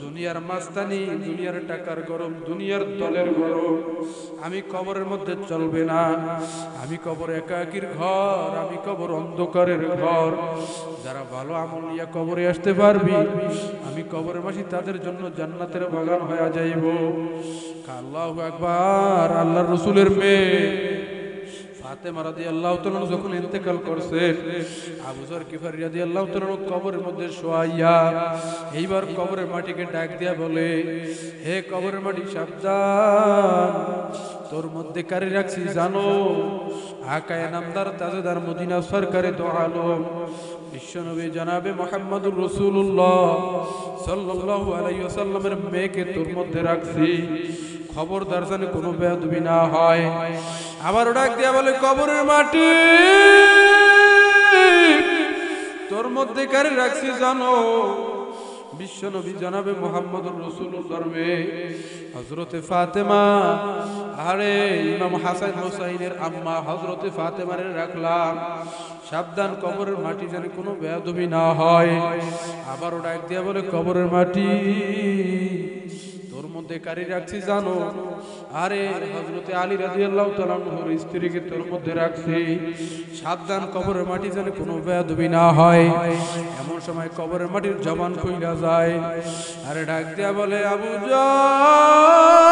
দুনিয়ার মাস্তানি, দুনিয়ার টাকার গরম, দুনিয়ার দলের গরম আমি কবরের মধ্যে চলবে না। আমি কবর একাকির ঘর, আমি কবর অন্ধকারের ঘর। যারা ভালো আমল নিয়ে কবরে আসতে পারবি, আমি কবরের মাসি তাদের জন্য জান্নাতের বাগান হয়ে যাইব। আল্লাহু আকবার। আল্লাহর রাসূলের মেয়ে ফাতেমা রাদিয়াল্লাহু তাআলা যখন ইন্তেকাল করছেন, আবু যর গিফারী রাদিয়াল্লাহু তাআলা কবরের মধ্যে শোয়াইয়া এইবার কবরের মাটিকে ডাক দিয়া বলে, হে কবরের মাটি সাবধান, তোর মধ্যে কারে রাখছি জানো? আকায়ে নামদার তাজেদার মদিনা সরকারে দো আলম বিশ্বনবী জনাবে মুহাম্মদুর রাসূলুল্লাহ সাল্লাল্লাহু আলাইহি ওয়াসাল্লামের মেয়েকে তোর মধ্যে রাখছি, খবরদার যেন কোনো বেয়াদবি না হয়। আবার ডাক দিয়া বলে, কবরের মাটি তোর মধ্যে কারে রাখছি জানো? বিশ্বনবী জনাবে মুহাম্মদুর রাসূলুল্লাহর মেয়ে হযরতে ফাতেমা। আরে ইমাম হাসান হুসাইনের আম্মা হযরতে ফাতেমারে রাখলাম, সাবধান কবরের মাটি যেন কোনো বেয়াদবি না হয়। আবারও ডাক দিয়া বলে, কবরের মাটি তোর মধ্যে কারে রাখছি জানো? আরে হযরতে আলী রাদিয়াল্লাহু তাআলা আনহুর স্ত্রীকে তোর মধ্যে রাখছি, সাবধান কবরের মাটি যেন কোনো বেয়াদবি না হয়। এমন সময় কবরের মাটির জবান খুইলা যায়, আরে ডাক দিয়া বলে, আবু জার,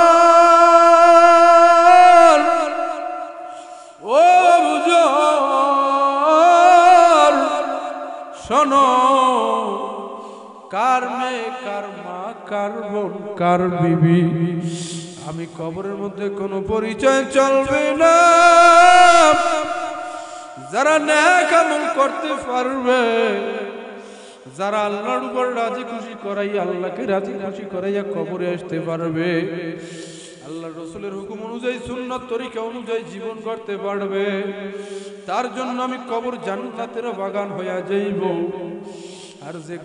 ও আবু জার শোনো, কার মেয়ে, কার মা, কার বোন, কার বিবি, আমি কবরের মধ্যে কোনো পরিচয় চলবে না। যারা নেক আমল করতে পারবে, যারা আল্লাহর উপর রাজি খুশি করাই, আল্লাহকে রাজি খুশি করাইয়া কবরে আসতে পারবে, আল্লাহ রসুলের হুকুম অনুযায়ী সুন্নাত তরিকা অনুযায়ী জীবন করতে পারবে, তার জন্য আমি কবর জান্নাতের বাগান হইয়া যাইব। আর যে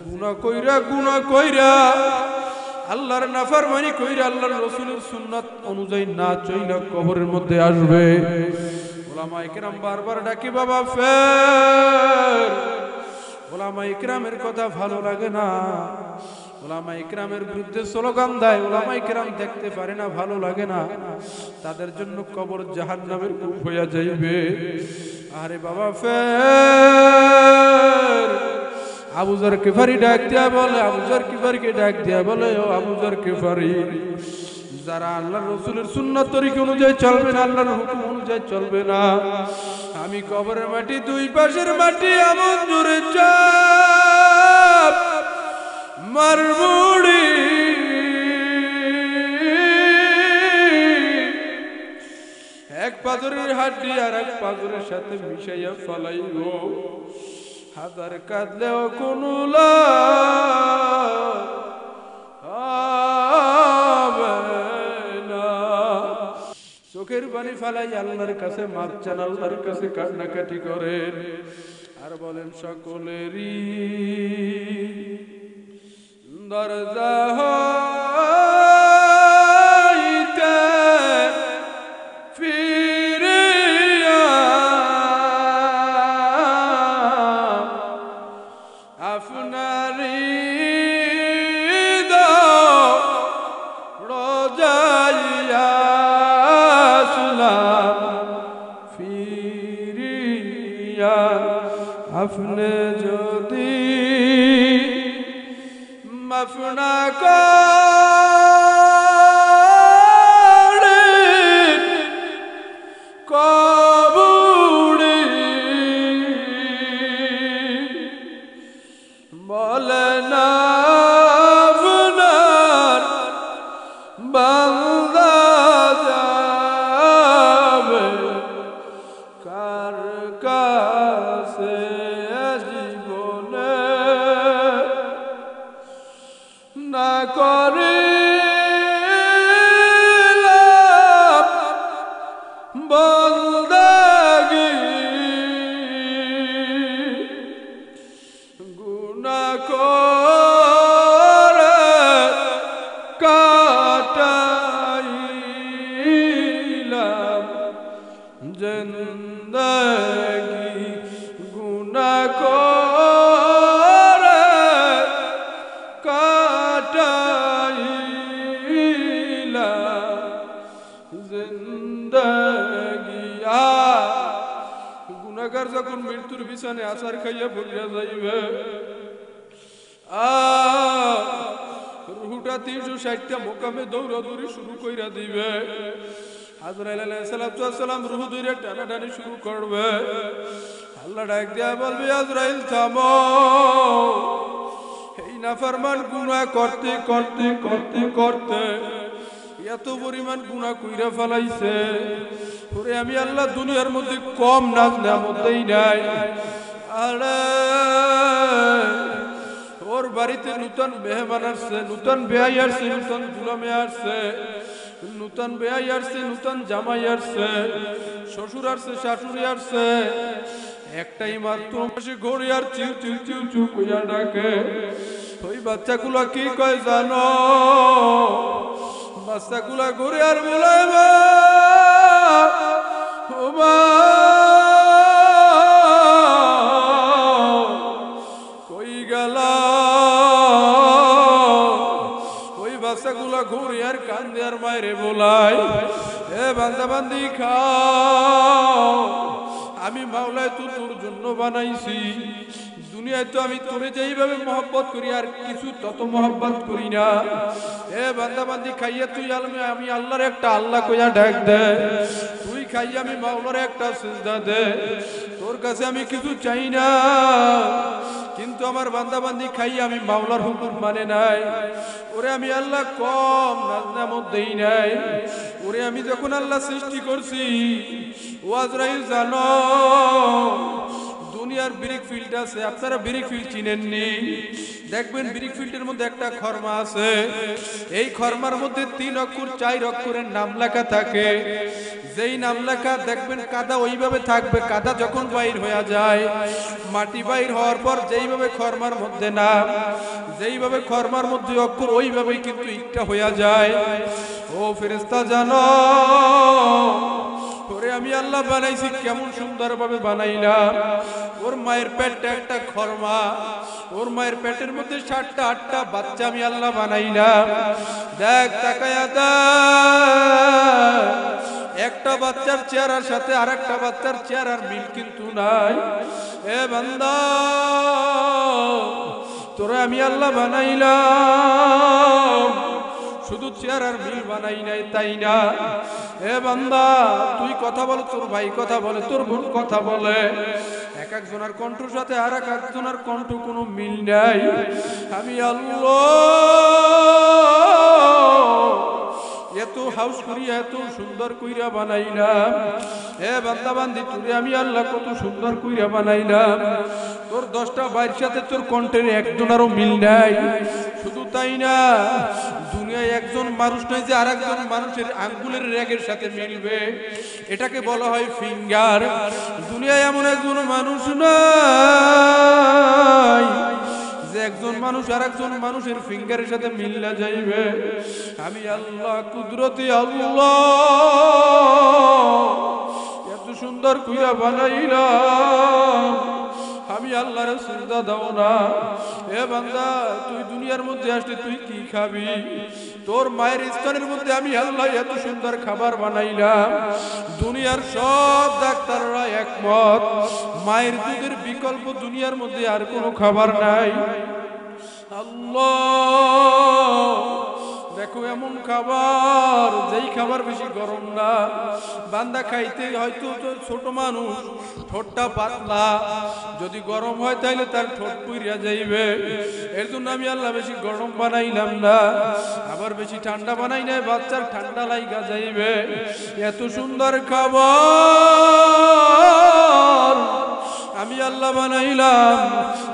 গুনাহ কইরা আল্লাহর নাফরমানি কইরা আল্লাহর রসুলের সুন্নাত অনুযায়ী না চইলা কবরের মধ্যে আসবে, উলামায়ে কেরাম বারবার ডাকি বাবা ফের। উলামায়ে কেরামের কথা ভালো লাগে না, উলামায়ে কেরামের বিরুদ্ধে স্লোগান দেয়, উলামায়ে কেরাম দেখতে পারে না, ভালো লাগে না, তাদের জন্য কবর জাহান্নামের কূপ হইয়া যাইবে। আরে বাবা ফের। আবু যর গিফারি ডাক দিয়া বলে, আবু যর গিফারিকে ডাক দিয়া বলে, ও আবু যর গিফারি, যারা আল্লাহর রাসূলের সুন্নাত তরিকা অনুযায়ী চলবে না, আল্লাহর হুকুম অনুযায়ী চলবে না, আমি কবরের মাটি দুই পাশের মাটি এমন জোরে চাপ মারবুড়ি, এক পাথরের হাড্ডি আর এক পাথরের সাথে মিশাইয়া ফলাইব। হাজার কাঁদলেও কোনো লাভ হবে না। চোখের পানি ফালাই আল্লাহর কাছে মাপ চান, আল্লাহর কাছে কান্নাকাটি করেন আর বলেন সকলেরই দরজা হইতে ফিরিয়া আপনারি রোজাইয়া আসলাম, ফিরিয়া আপনি যদি মাফ না করেন কবরে বলে না আপনার বান্দা যাবে কার কাছে জীবনে না করিলাম বন্দেগী, গুনাহ করে কাটাইলাম জিন্দেগী, গুনাহ করে কাটাইলাম জিন্দেগী। গুনাহগার যখন মৃত্যুর বিছানে আছাড় খাইয়া পড়িয়া যাইবে, রুহুটা 360টা মোকামে দৌড়াদৌড়ি শুরু কইরা দিবে। আজরাইল আলাইহিস সালাম রুহু ধরে টানাটানি শুরু করবে। আল্লাহ ডাক দিয়া বলবে, আজরাইল থামো। এই নাফরমান গুনাহ করতে করতে করতে করতে এত পরিমাণ গুনাহ কইরা ফেলাইছে, ওরে আমি আল্লাহ দুনিয়ার মধ্যে কম নাজ নেয়ামত দেই নাই। আরে ওর বাড়িতে নতুন মেহমান আসছে, নতুন বেয়াই আসছে, নতুন গুলামে আসছে, নতুন বেয়াই আসছে, নতুন জামাই আসছে, শ্বশুর আসছে, শাশুড়ি আসছে, একটাই মাত্র মাসে ঘড়ি আর চিউ চিউ চিউ চিউ কইয়া ডাকে। ওই বাচ্চাগুলা কি কয় জানো? বাচ্চাগুলা ঘুরে আর বলে কই গেল? ওই বাচ্চাগুলা ঘুরে আর কান্দে আর মায়েরে বলাই, এ বান্দা বান্দি খাও, আমি মাওলায় তো তোর জন্য বানাইছি। দুনিয়ায় তো আমি তোরে যেইভাবে মহব্বত করি আর কিছু তত মহব্বত করি না। এ বান্দা বান্দি খাইয়া তুই আমি আল্লাহর একটা আল্লাহ কইয়া ডাক দে, তুই খাইয়া আমি মাওলার একটা সিজদা দে। তোর কাছে আমি কিছু চাই না, কিন্তু আমার বান্দা বান্দি খাইয়া আমি মাওলার হুকুম মানে নাই। ওরে আমি আল্লাহ কম নাজনামত দেই নাই। ওরে আমি যখন আল্লাহ সৃষ্টি করছি, ও আজরাইল জানো দুনিয়ার ব্রিক ফিল্ড আছে, আপনারা ব্রিক ফিল্ড চিনেননি, দেখবেন ব্রিক ফিল্ডের মধ্যে একটা খরমা আছে, এই খরমার মধ্যে 3 অক্ষর 4 অক্ষরের নাম লেখা থাকে। যেই নাম লেখা দেখবেন কাদা ওইভাবে থাকবে, কাদা যখন বাইর হয়ে যায়, মাটি বাইর হওয়ার পর যেইভাবে খরমার মধ্যে নাম, যেইভাবে খরমার মধ্যে অক্ষর, ওইভাবেই কিন্তু ইটটা হয়ে যায়। ও ফেরেশতা জানো, ওরে আমি আল্লাহ বানাইছি কেমন সুন্দরভাবে বানাইলাম। ওর মায়ের পেটটা একটা খরমা, ওর মায়ের পেটের মধ্যে 7টা 8টা বাচ্চা আমি আল্লাহ বানাইলাম। দেখ তাকায়া দেখ, একটা বাচ্চার চেহারার সাথে আরেকটা বাচ্চার চেহারার মিল কিন্তু নাই। এ বান্দা, তোরা আমি আল্লাহ বানাইলাম, শুধু চেহারার মিল বানাই নাই তাই না। এ বান্দা, তুই কথা বল, তোর ভাই কথা বলে, তোর বোন কথা বলে, এক একজনের কণ্ঠর সাথে আর এক একজনের কণ্ঠ কোনো মিল নাই। আমি আল্লাহ এত হাউস করিয়া এত সুন্দর কইরা বানাইলাম। এ বান্দা বান্দি, তোরে আমি আল্লাহ কত সুন্দর কইরা বানাইলাম, তোর 10টা ভাইয়ের সাথে তোর কণ্ঠের একজনেরও মিল নাই। শুধু তাই না, দুনিয়ায় একজন মানুষ নাই যে আরেকজন মানুষের আঙ্গুলের রেগের সাথে মিলবে, এটাকে বলা হয় ফিঙ্গার। দুনিয়ায় এমন একজন মানুষ নাই যে একজন মানুষ আরেকজন মানুষের ফিঙ্গারের সাথে মিললা যাইবে। আমি আল্লাহ কুদরতি আল্লাহ এত সুন্দর কইরা বানাইলাম, আমি আল্লাহর সিজদা দাও না। এ বান্দা, তুই দুনিয়ার মধ্যে আসলে তুই কি খাবি? তোর মায়ের স্তনের মধ্যে আমি আল্লাহ এত সুন্দর খাবার বানাইলাম। দুনিয়ার সব ডাক্তাররা একমত, মায়ের দুধের বিকল্প দুনিয়ার মধ্যে আর কোনো খাবার নাই। আল্লাহ দেখো এমন খাবার, যেই খাবার বেশি গরম না, বান্দা খাইতে হয়তো ছোট মানুষ, ঠোঁটটা পাতলা, যদি গরম হয় তাইলে তার ঠোঁট পুইরা যাইবে। এর জন্য আমি আল্লাহ বেশি গরম বানাইলাম না, আবার বেশি ঠান্ডা বানাই নাই, বাচ্চার ঠান্ডা লাইগা যাইবে। এত সুন্দর খাবার আমি আল্লাহ বানাইলাম,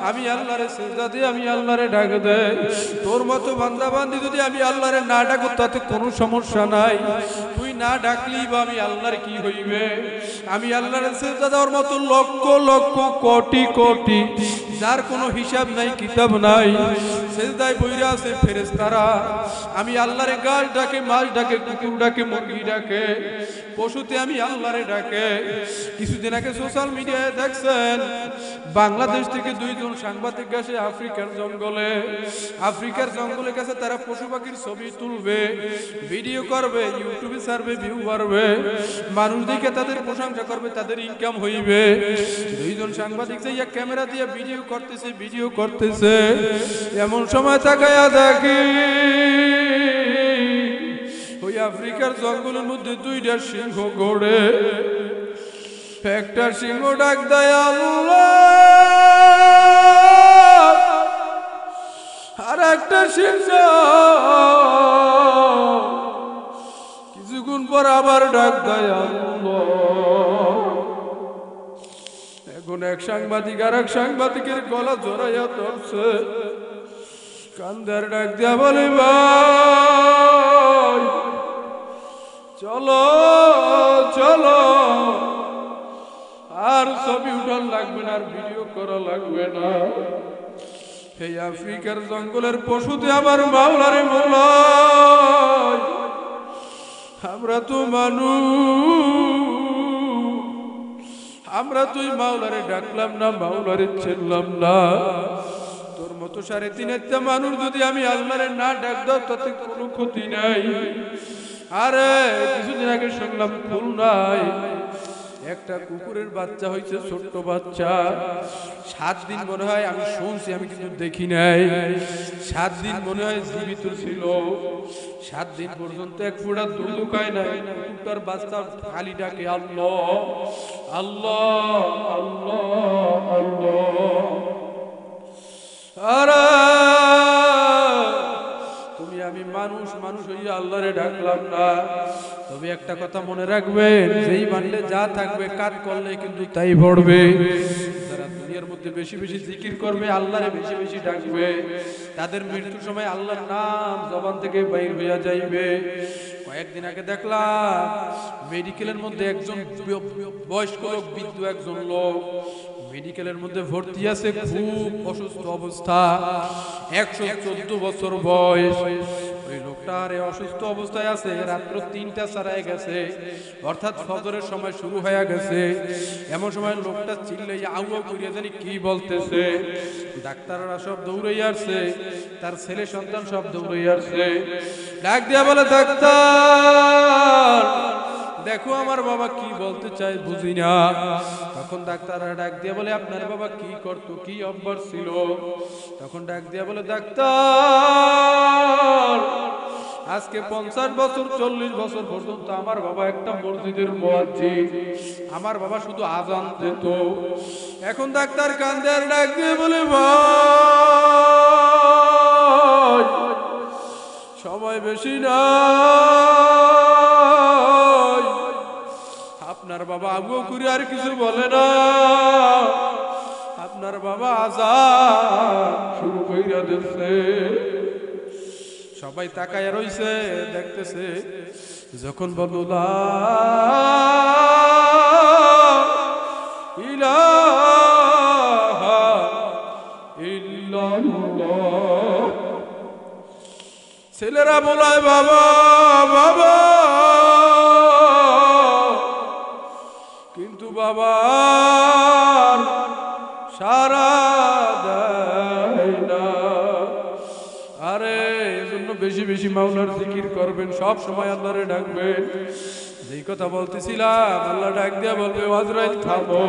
আমি আল্লাহরে সিজদা দিয়ে আমি আল্লাহরে ডাক দেই। তোর মতো বান্দা বান্দি যদি আমি আল্লাহরে না ডাকো তাতে কোনো সমস্যা নাই, তুই না ডাকলেই বা আমি আল্লাহর কি হইবে? আমি আল্লাহরে সিজদা দেওয়ার মতো লক্ষ লক্ষ কোটি কোটি, যার কোনো হিসাব নাই কিতাব নাই, সিজদায় বইরা আছে ফেরেশতারা। আমি আল্লাহরে গাছ ডাকে, মাছ ডাকে, কুকুর ডাকে, মুরগি ডাকে, পশুতে আমি আল্লাহরে ডাকে। কিছুদিন আগে সোশ্যাল মিডিয়ায় দেখছেন, বাংলাদেশ থেকে 2 জন সাংবাদিক গেছে আফ্রিকার জঙ্গলে। আফ্রিকার জঙ্গলের কাছে তারা পশু পাখির ছবি তুলবে, ভিডিও করবে, ইউটিউবে ছাড়বে, ভিউ বাড়বে, মানুষ দেখে তাদের প্রশংসা করবে, তাদের ইনকাম হইবে। 2 জন সাংবাদিক যাইয়া ক্যামেরা দিয়ে ভিডিও করতেছে। এমন সময় তাকায়া দেখি ওই আফ্রিকার জঙ্গলের মধ্যে 2টা সিংহ ঘোড়ে। একটা সিংহ ডাক দেয় আল্লাহ, আর একটা সিংহ কিছুক্ষণ পর আবার ডাক দেয় আল্লাহ। এখন এক সাংবাদিক আর এক সাংবাদিকের গলা জড়াইয়া ধরছে, কান্দার ডাক দিয়া বলে, ভাই চলো চলো, আর ছবি উঠান লাগবে না, আর ভিডিও করা লাগবে না। এই আফ্রিকার জঙ্গলের পশুতে আমার মাওলারে বলা, আমরা তো মানুষ, আমরা তুই মাওলারে ডাকলাম না, মাওলারে চিনলাম না। তোর মতো 3.5 মানুষ যদি আমি আল্লাহরে না ডাক দাও তাতে কোনো ক্ষতি নাই। আরে কিছুদিন আগে শুনলাম খুলনায় একটা কুকুরের বাচ্চা হয়েছে, ছোট্ট বাচ্চা, 7 দিন মনে হয়, আমি শুনছি, আমি কিন্তু দেখি নাই, 7 দিন মনে হয় জীবিত ছিল। 7 দিন পর্যন্ত এক ফোঁটা দুধ খায় না। কুকুরটার বাচ্চা খালি ডাকে আল্লাহ আল্লাহ আল্লাহ আল্লাহ। আরে তুমি আমি মানুষ, মানুষ হইয়া আল্লাহরে ডাকলাম না। তবে একটা কথা মনে রাখবেন, যেই মানলে যা থাকবে, কাজ করলে কিন্তু তাই পড়বে। যারা দুনিয়ার মধ্যে বেশি বেশি জিকির করবে, আল্লাহরে বেশি বেশি ডাকবে, তাদের মৃত্যুর সময় আল্লাহর নাম জবান থেকে বাইর হইয়া যাইবে। কয়েকদিন আগে দেখলাম মেডিকেলের মধ্যে একজন বয়স্ক লোক, বৃদ্ধ একজন লোক মেডিকেলের মধ্যে ভর্তি আছে, খুব অসুস্থ অবস্থা, 114 বছর বয়স। ওই লোকটার অসুস্থ অবস্থায় আছে, রাত্র 3টা ছাড়াই গেছে, অর্থাৎ ফজরের সময় শুরু হয়ে গেছে। এমন সময় লোকটা চিল্লাইয়া আউ আউ করিয়া জানি কি বলতেছে। ডাক্তাররা সব দৌড়াইয়া আসছে, তার ছেলে সন্তান সব দৌড়াইয়া আসছে, ডাক দিয়া বলে, ডাক্তার দেখো আমার বাবা কি বলতে চায় বুঝি না। তখন ডাক্তাররা ডাক দিয়া বলে, আপনার বাবা কি করতো, কি অভ্যাস ছিল? তখন ডাক দিয়া বলে, ডাক্তার আজকে 50 বছর 40 বছর পর্যন্ত আমার বাবা একটা মসজিদের মুয়াজ্জিন, আমার বাবা শুধু আজান দিত। এখন ডাক্তার কান্দে আর ডাক দিয়ে বলে, ভাই সময় বেশি না, আপনার বাবা আবু করে আর কিছু বলে না, আপনার বাবা আজান শুরু কইরা দিচ্ছে। সবাই তাকায় রইছে, দেখতেছে। যখন বলল লা ইলাহা ইল্লাল্লাহ, ছেলেরা বলায় বাবা বাবা, কিন্তু বাবার সারা দেয় না। আরে এজন্য বেশি বেশি মাওলার জিকির করবেন, সব সময় আল্লাহরে ডাকবেন। যেই কথা বলতেছিলাম, আল্লাহ ডাক দিয়া বলবে, আজরাইল থামো,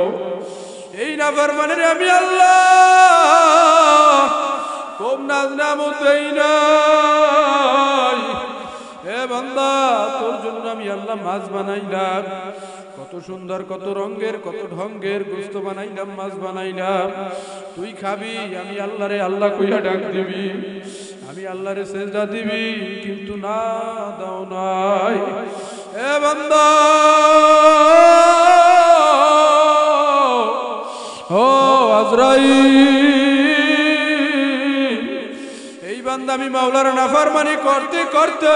এই নাফরমানের আমি আল্লাহ কম নাজ নামত দেই নাই। হে বান্দা, তোর জন্য আমি আল্লাহ মাছ বানাইলাম, কত সুন্দর কত রঙের কত ঢঙ্গের গোস্ত বানাইলাম, মাছ বানাইলাম, তুই খাবি, আমি আল্লাহরে আল্লাহ কইয়া ডাক দিবি, আমি আল্লাহরে সেজদা দিবি, কিন্তু না দাও নাই। এ বান্দা ও আজরাইল, এই বান্দা আমি মাওলার নাফরমানি করতে করতে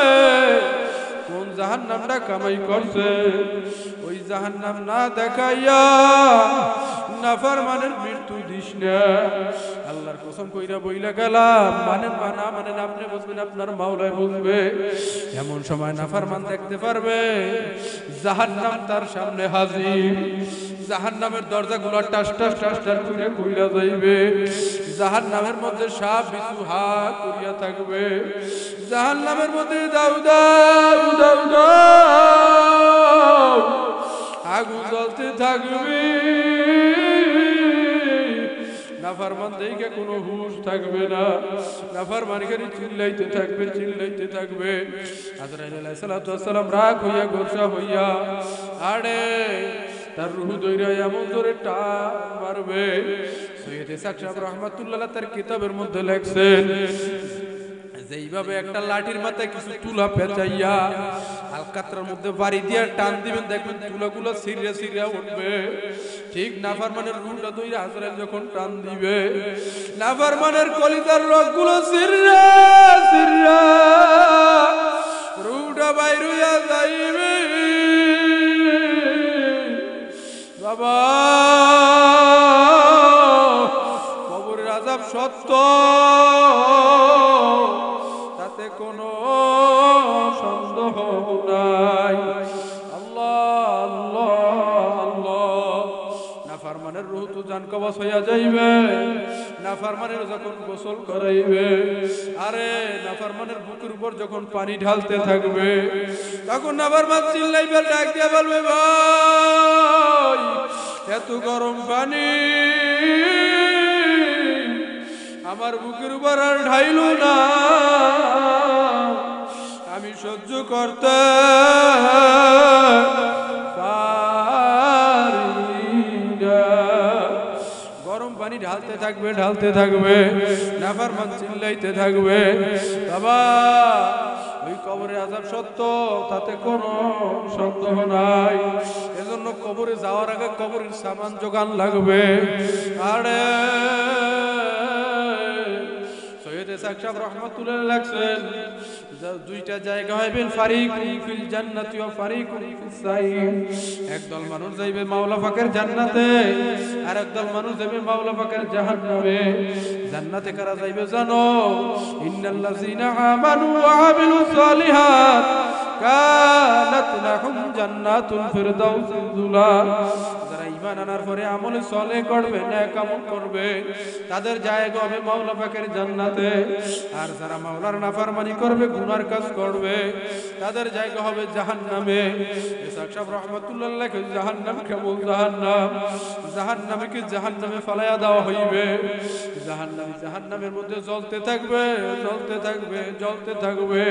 কোন জাহান্নামটা কামাই করছে, ওই জাহান্নাম না দেখাইয়া নাফরমানের মৃত্যু দিস না। আল্লাহর কসম কইরা বইলা গেলাম, মানেন বা না মানেন আপনি বুঝবেন, আপনার মাওলাই বুঝবে। এমন সময় নাফরমান দেখতে পারবে জাহান্নাম তার সামনে হাজির, জাহান্নামের দরজাগুলো টাস টাস টাস টাস করে খুইলা যাইবে, জাহান্নামের মধ্যে সাপ বিছু হা করিয়া থাকবে, জাহান্নামের মধ্যে দাউ দাউ দাউ দাউ আগুন জ্বলতে থাকবে। নাফরমান দেখে কোনো হুঁশ থাকবে না, নাফরমান খালি চিল্লাইতে থাকবে চিল্লাইতে থাকবে। আজরাইল আলাইহিস সালাতু ওয়াস সালাম রাগ হইয়া গোসা হইয়া আড়ে তার রূহ দইরা এমন জোরে টান মারবে। সৈয়দ ইসহাক সাহেব রাহমাতুল্লাহ তার কিতাবের মধ্যে লেখছেন, যেইভাবে একটা লাঠির মাথায় কিছু তুলা পেঁচাইয়া আলকাতরার মধ্যে বাড়ি দিয়া টান দিবেন, দেখবেন তুলাগুলো ছিঁড়ে ছিঁড়ে উঠবে। ঠিক নাফরমানের রূহটা দইরা আজরাইল যখন টান দিবে, নাফরমানের কলিজার রগগুলো ছিঁড়ে ছিঁড়ে রূহটা বাইর হইয়া যাইবে। বাবা কবরের আযাব সত্য, তাতে কোনো সন্দেহ নাই। আল্লাহ আল্লাহ আল্লাহ, নাফরমানের রূহ তো জান কবজ হইয়া যাইবে। নাফরমানের যখন গোসল করাইবে, আরে নাফরমানের বুকের উপর যখন পানি ঢালতে থাকবে, তখন নাফরমান চিল্লাইবে, ডাক দিয়ে বলবে, ভাই এত গরম পানি আমার বুকের উপর আর ঢাইল না, আমি সহ্য করতে পারি না। গরম পানি ঢালতে থাকবে ঢালতে থাকবে, নাফরমান চিল্লাইতে থাকবে। বাবা ওই কবরের আযাব সত্য, তাতে কোনো সন্দেহ নাই। এজন্য কবরে যাওয়ার আগে কবরের সামান জোগান লাগবে। আরে সৈয়দ ইসহাক সাহেব রাহমাতুল্লাহ লাগছেন দুইটা জায়গা হইবেন, ফারিকুন ফিল জান্নাতি ওয়া ফারিকুন ফিস সাইর। একদল মানুষ যাইবে মাওলা পাকের জান্নাতে, আর একদল মানুষ যাবে মাওলা পাকের জাহান্নামে। জান্নাতে কারা যাইবে জানো? ইন্নাল্লাযীনা আমানু ওয়া আমিলুস সালিহাত কানাত লাহুম জান্নাতুল ফিরদাউস নুজুলা। যারা ঈমান আনার পরে আমল সালেহ করবে, নেক আমল করবে, তাদের জায়গা হবে মাওলা পাকের জান্নাতে। আর যারা মাওলার নাফরমানি করবে, গুনার কাজ করবে, তাদের জায়গা হবে জাহান্নামে। ইসহাক সাহেব রাহমাতুল্লাহ আলাইহি জাহান্নাম কেমন জাহান্নাম, জাহান্নামে কি জাহান্নামে ফালায়া দেওয়া হইবে। জাহান্নামের মধ্যে জ্বলতে থাকবে, জ্বলতে থাকবে, জ্বলতে থাকবে।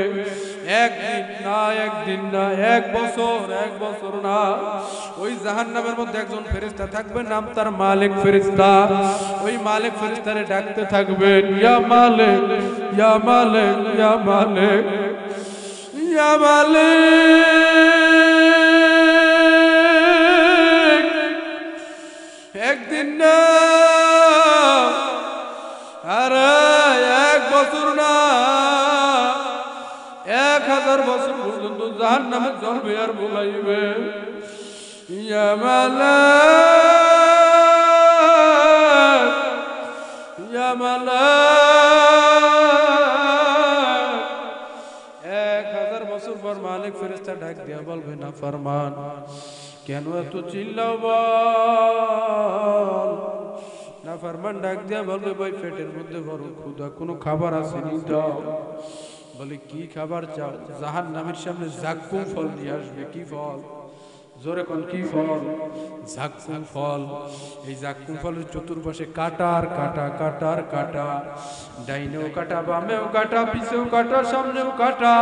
একদিন না, এক বছর না। ওই জাহান্নামের মধ্যে একজন ফেরেশতা থাকবে, নাম তার মালিক ফেরেশতা। ওই মালিক ফেরেশতারে ডাকতে থাকবেন, ইয়া মালিক, ইয়া মালিক, ইয়া মালিক, ইয়া মালিক। একদিন না, আরে এক বছর না, 1000 বছর পর্যন্ত জাহান্নামে জ্বলবে আর বলাইবে, ইয়া মালিক, ইয়া মালিক। 1000 বছর পর মালিক ফেরেশতা ডাক দিয়া বলবে, না ফরমান, কেন এত চিল্লাও বল? না ফরমান ডাক দিয়া বলবে, ভাই পেটের মধ্যে বড় ক্ষুধা, কোনো খাবার আসেনি দাও। বলে কি খাবার চাও? জাহান্নামের সামনে জাক্কুম ফল নিয়ে আসবে। কি ফল? জোরে কোন কি ফল? জাক্কুম ফল। এই জাক্কুম ফলের চতুর্পাশে কাটার কাটা, কাটার কাটা, ডাইনেও কাটা, বামেও কাটা, পিছেও কাটা, সামনেও কাটা।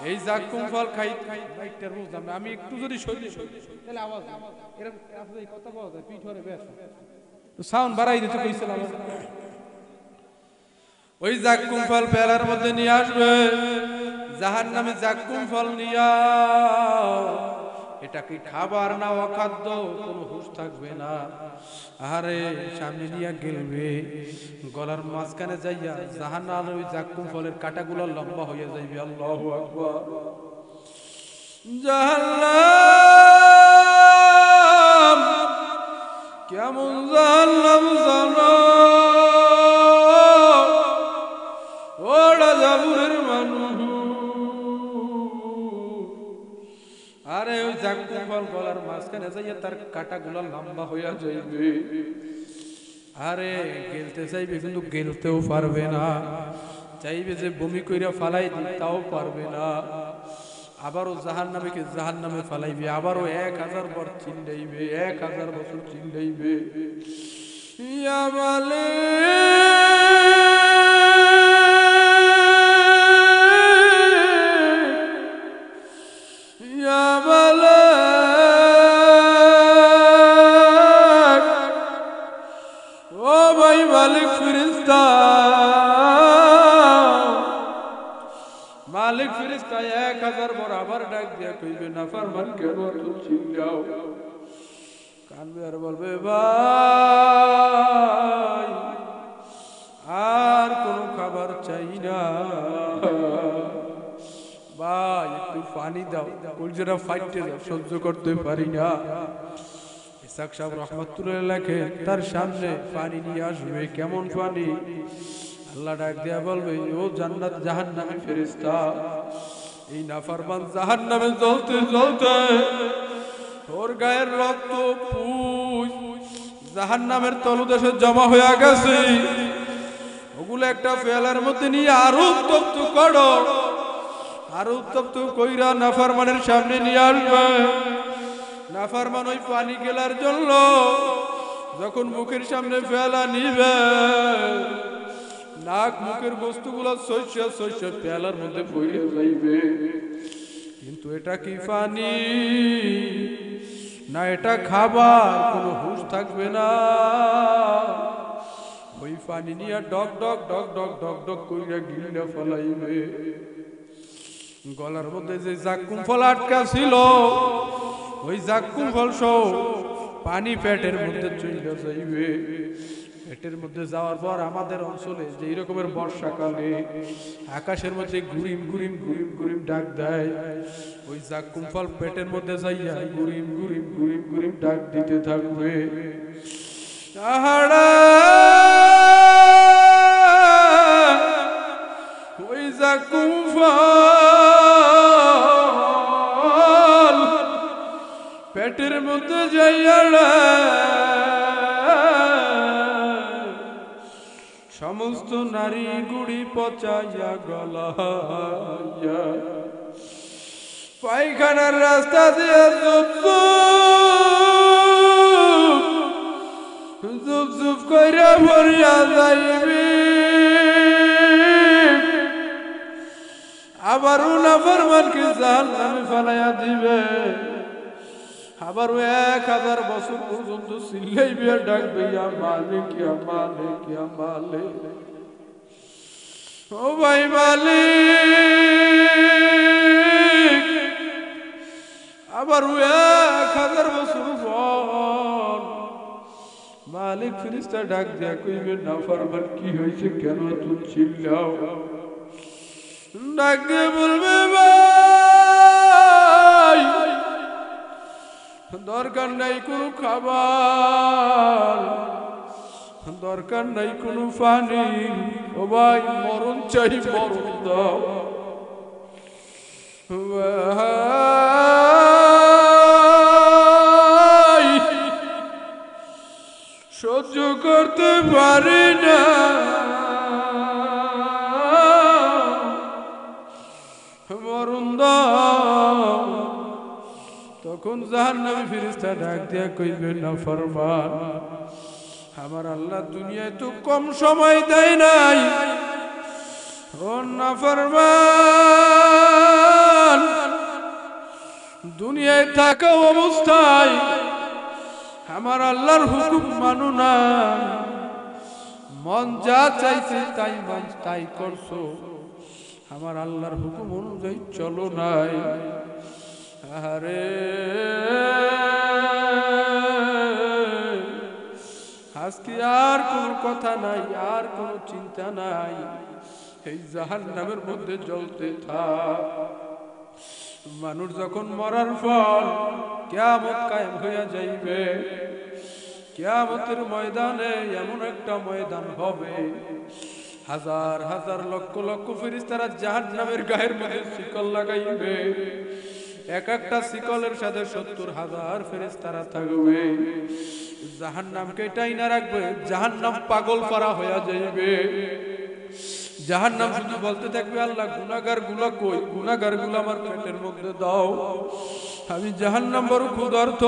এই জাক্কুম ফল খাই লাইটটার বুঝলাম না, আমি একটু যদি সরি তাহলে আওয়াজ এরকম আসলে কথা পাওয়া যায়, পিঠ ধরে বেশ তো সাউন্ড বাড়াই দিতে কইছিলাম। ওই জাক্কুম ফল পেলার মধ্যে নিয়ে আসবে, জাহান্নামে জাক্কুম ফল নিয়া। এটা কি খাবার না অখাদ্য? কোনো হুঁশ থাকবে না। আরে সামনে নিয়ে গেলবে, গলার মাঝখানে যাইয়া জাহান্নামের ওই জাক্কুম ফলের কাঁটাগুলো লম্বা হয়ে যাইবে। আল্লাহু আকবার। জাহান্নাম কেমন জাহান্নাম জানো? ওরা জাবুরের মানুষ। আরে ওই জাক্কুম ফল গলার মাঝখানে যাইয়া তার কাঁটাগুলো লম্বা হইয়া যাইবে। আরে গেলতে চাইবে কিন্তু গেলতেও পারবে না। চাইবে যে বমি কইরা ফালাই দি, তাও পারবে না। আবারও জাহান্নামে কি জাহান্নামে ফালাইবে, আবারও 1000 বার চিল্লাইবে, 1000 বছর চিল্লাইবে, ইয়া মালিক, ইয়া মালিক। ও ভাই মালিক ফেরেশতা, মালিক ফেরেশতা 1000 বার আবার ডাক দিয়া কইবে, নাফরমান কেন তুমি চিল্লাও? কানবে আর বলবে, ভাই আর কোনো খাবার চাই না, ভাই একটু পানি দাও, কলজেরা ফাইটে দাও, সহ্য করতে পারি না। ইসহাক সাহেব রাহমাতুল্লাহ আলাইহি তার সামনে পানি নিয়ে আসবে। কেমন পানি? আল্লাহ ডাক দিয়া বলবে, ও জান্নাত জাহান্নামের ফেরেশতা, এই নাফরমান জাহান্নামে জ্বলতে জ্বলতে ওর গায়ের রক্ত পুষ জাহান্নামের তলদেশে জমা হয়ে গেছে। ওগুলো একটা পেয়ালার মধ্যে নিয়ে আরো উত্তপ্ত করো, আরো উত্তপ্ত কইরা নাফরমানের সামনে নিয়ে আসবে। নাফরমান ওই পানি গেলার জন্য যখন মুখের সামনে পেয়ালা নিবে, নাক মুখের বস্তুগুলো সইসা সইসা পেয়ালার মধ্যে পড়ে যাইবে। কিন্তু এটা কি পানি না এটা খাবার? কোনো হুঁশ থাকবে না। ওই পানি নিয়ে ডক ডক ডক ডক ডক ডক কইরা গিলে ফলাইবে। গলার মধ্যে যে জাক্কুম ফল আটকা ছিল ওই জাক্কুম ফল সহ পানি পেটের মধ্যে চলে যাইবে। পেটের মধ্যে যাওয়ার পর আমাদের অঞ্চলে যে রকমের বর্ষাকালে আকাশের মধ্যে গুরিম গুরিম গুরিম গুরিম ডাক দেয়, ওই জাক্কুম ফল পেটের মধ্যে যাইয়া গুরিম গুরিম গুরিম গুরিম ডাক দিতে থাকবে। আহাড়া ওই জাক্কুম ফল পেটের মধ্যে যাইয়া সমস্ত নারী গুড়ি পচাইয়া গলাইয়া পায়খানার রাস্তা দিয়ে জুপ জুপ কইরা ভরিয়া যাইবি। আবার নাফরমানকে জাহান্নামে ফেলাইয়া দিবে। আবার 1000 বছর পর্যন্ত চিল্লাইবে আর ডাকবে, ইয়া মালিক ইয়া মালিক ইয়া মালিক, ও ভাই মালিক। আবার 1000 বছর পর মালিক ফেরেশতা ডাক দিয়া কইবে, নাফরমান কি হয়েছে, কেন তুমি চিল্লাও? ডাক দিয়ে বলবে, ভাই দরকার নাই কোনো খাবার, দরকার নাই কোনো পানি, ও ভাই মরণ চাই, মরণ দাও। সহ্য করতে পারি না, মরণ দাও। তখন জাহান্নামী ফেরেশতা ডাক দিয়া কইবে, নাফরমান, আমার আল্লাহ দুনিয়ায় তো কম সময় দেয় নাই। ও নাফরমান, দুনিয়ায় থাকা অবস্থায় আমার আল্লাহর হুকুম মানো না, মন যা চাইছে তাই করছো, আমার আল্লাহর হুকুম অনুযায়ী চলো নাই। আরে আজকে আর কোনো কথা নাই, আর কোনো চিন্তা নাই, এই জাহান্নামের মধ্যে জ্বলতে থাক। মানুষ যখন মরার পর কিয়ামত কায়েম হইয়া যাইবে, কিয়ামতের ময়দানে এমন একটা ময়দান হবে, হাজার হাজার লক্ষ লক্ষ ফেরেশতারা জাহান্নামের গায়ের মধ্যে শিকল লাগাইবে। এক একটা শিকলের সাথে 70,000 ফেরেশতারা থাকবে। জাহান্নামকে টাইনা রাখবে, জাহান্নাম পাগল পারা হইয়া যাইবে। জাহান্নাম শুধু বলতে থাকবে, আল্লাহ গুনাহগার গুলা কই, গুনাহগার গুলা আমার পেটের মধ্যে দাও, আমি জাহান্নাম বড় ক্ষুধার্ত,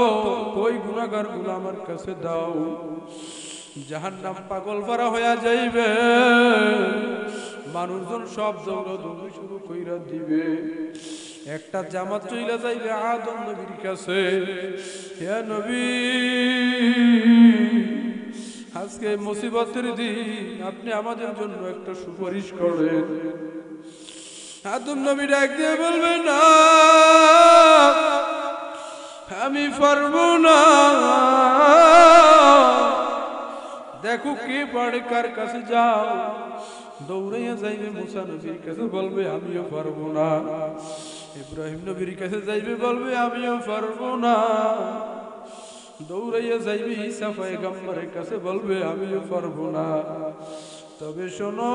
কই গুনাহগার গুলা আমার কাছে দাও। জাহান্নাম পাগল পারা হইয়া যাইবে, মানুষজন সব দৌড়াদৌড়ি শুরু কইরা দিবে। একটা জামাত চইলা যাইবে আদম নবীর কাছে, হে নবী, আজকে মুসিবতের দিন, আপনি আমাদের জন্য একটা সুপারিশ করেন। আদম নবী ডাক দিয়ে বলবে, না আমি পারবো না। দেখো কে পারে, কার কাছে যাও। দৌড়াইয়া যাইবে মুসা নবীর কাছে, বলবে আমিও পারবো না। ইব্রাহিম নবীর কাছে যাইবে, বলবে আমিও পারবো না। দৌড়াইয়া যাইবে ঈসা পয়গম্বরের কাছে, বলবে আমিও পারবো না। তবে শোনো,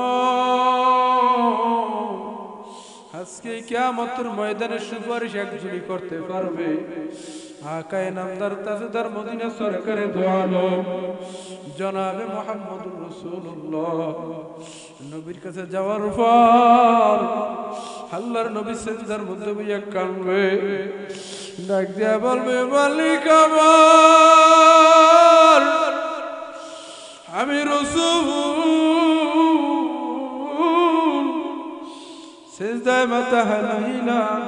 আজকে কিয়ামতের ময়দানে সুপারিশ একজনই করতে পারবে, আকায়ে নামদার তাজদার মদিনা সরকারে দো আলম জনাবে মুহাম্মদুর রাসূলুল্লাহ। নবীর কাছে যাওয়ার পর আল্লাহর নবী সিজদার মধ্যে বইয়া কাঁদবে, ডাক দিয়া বলবে, মালিক আমার, আমি রাসূল সিজদায় মাথা হালাইলাম।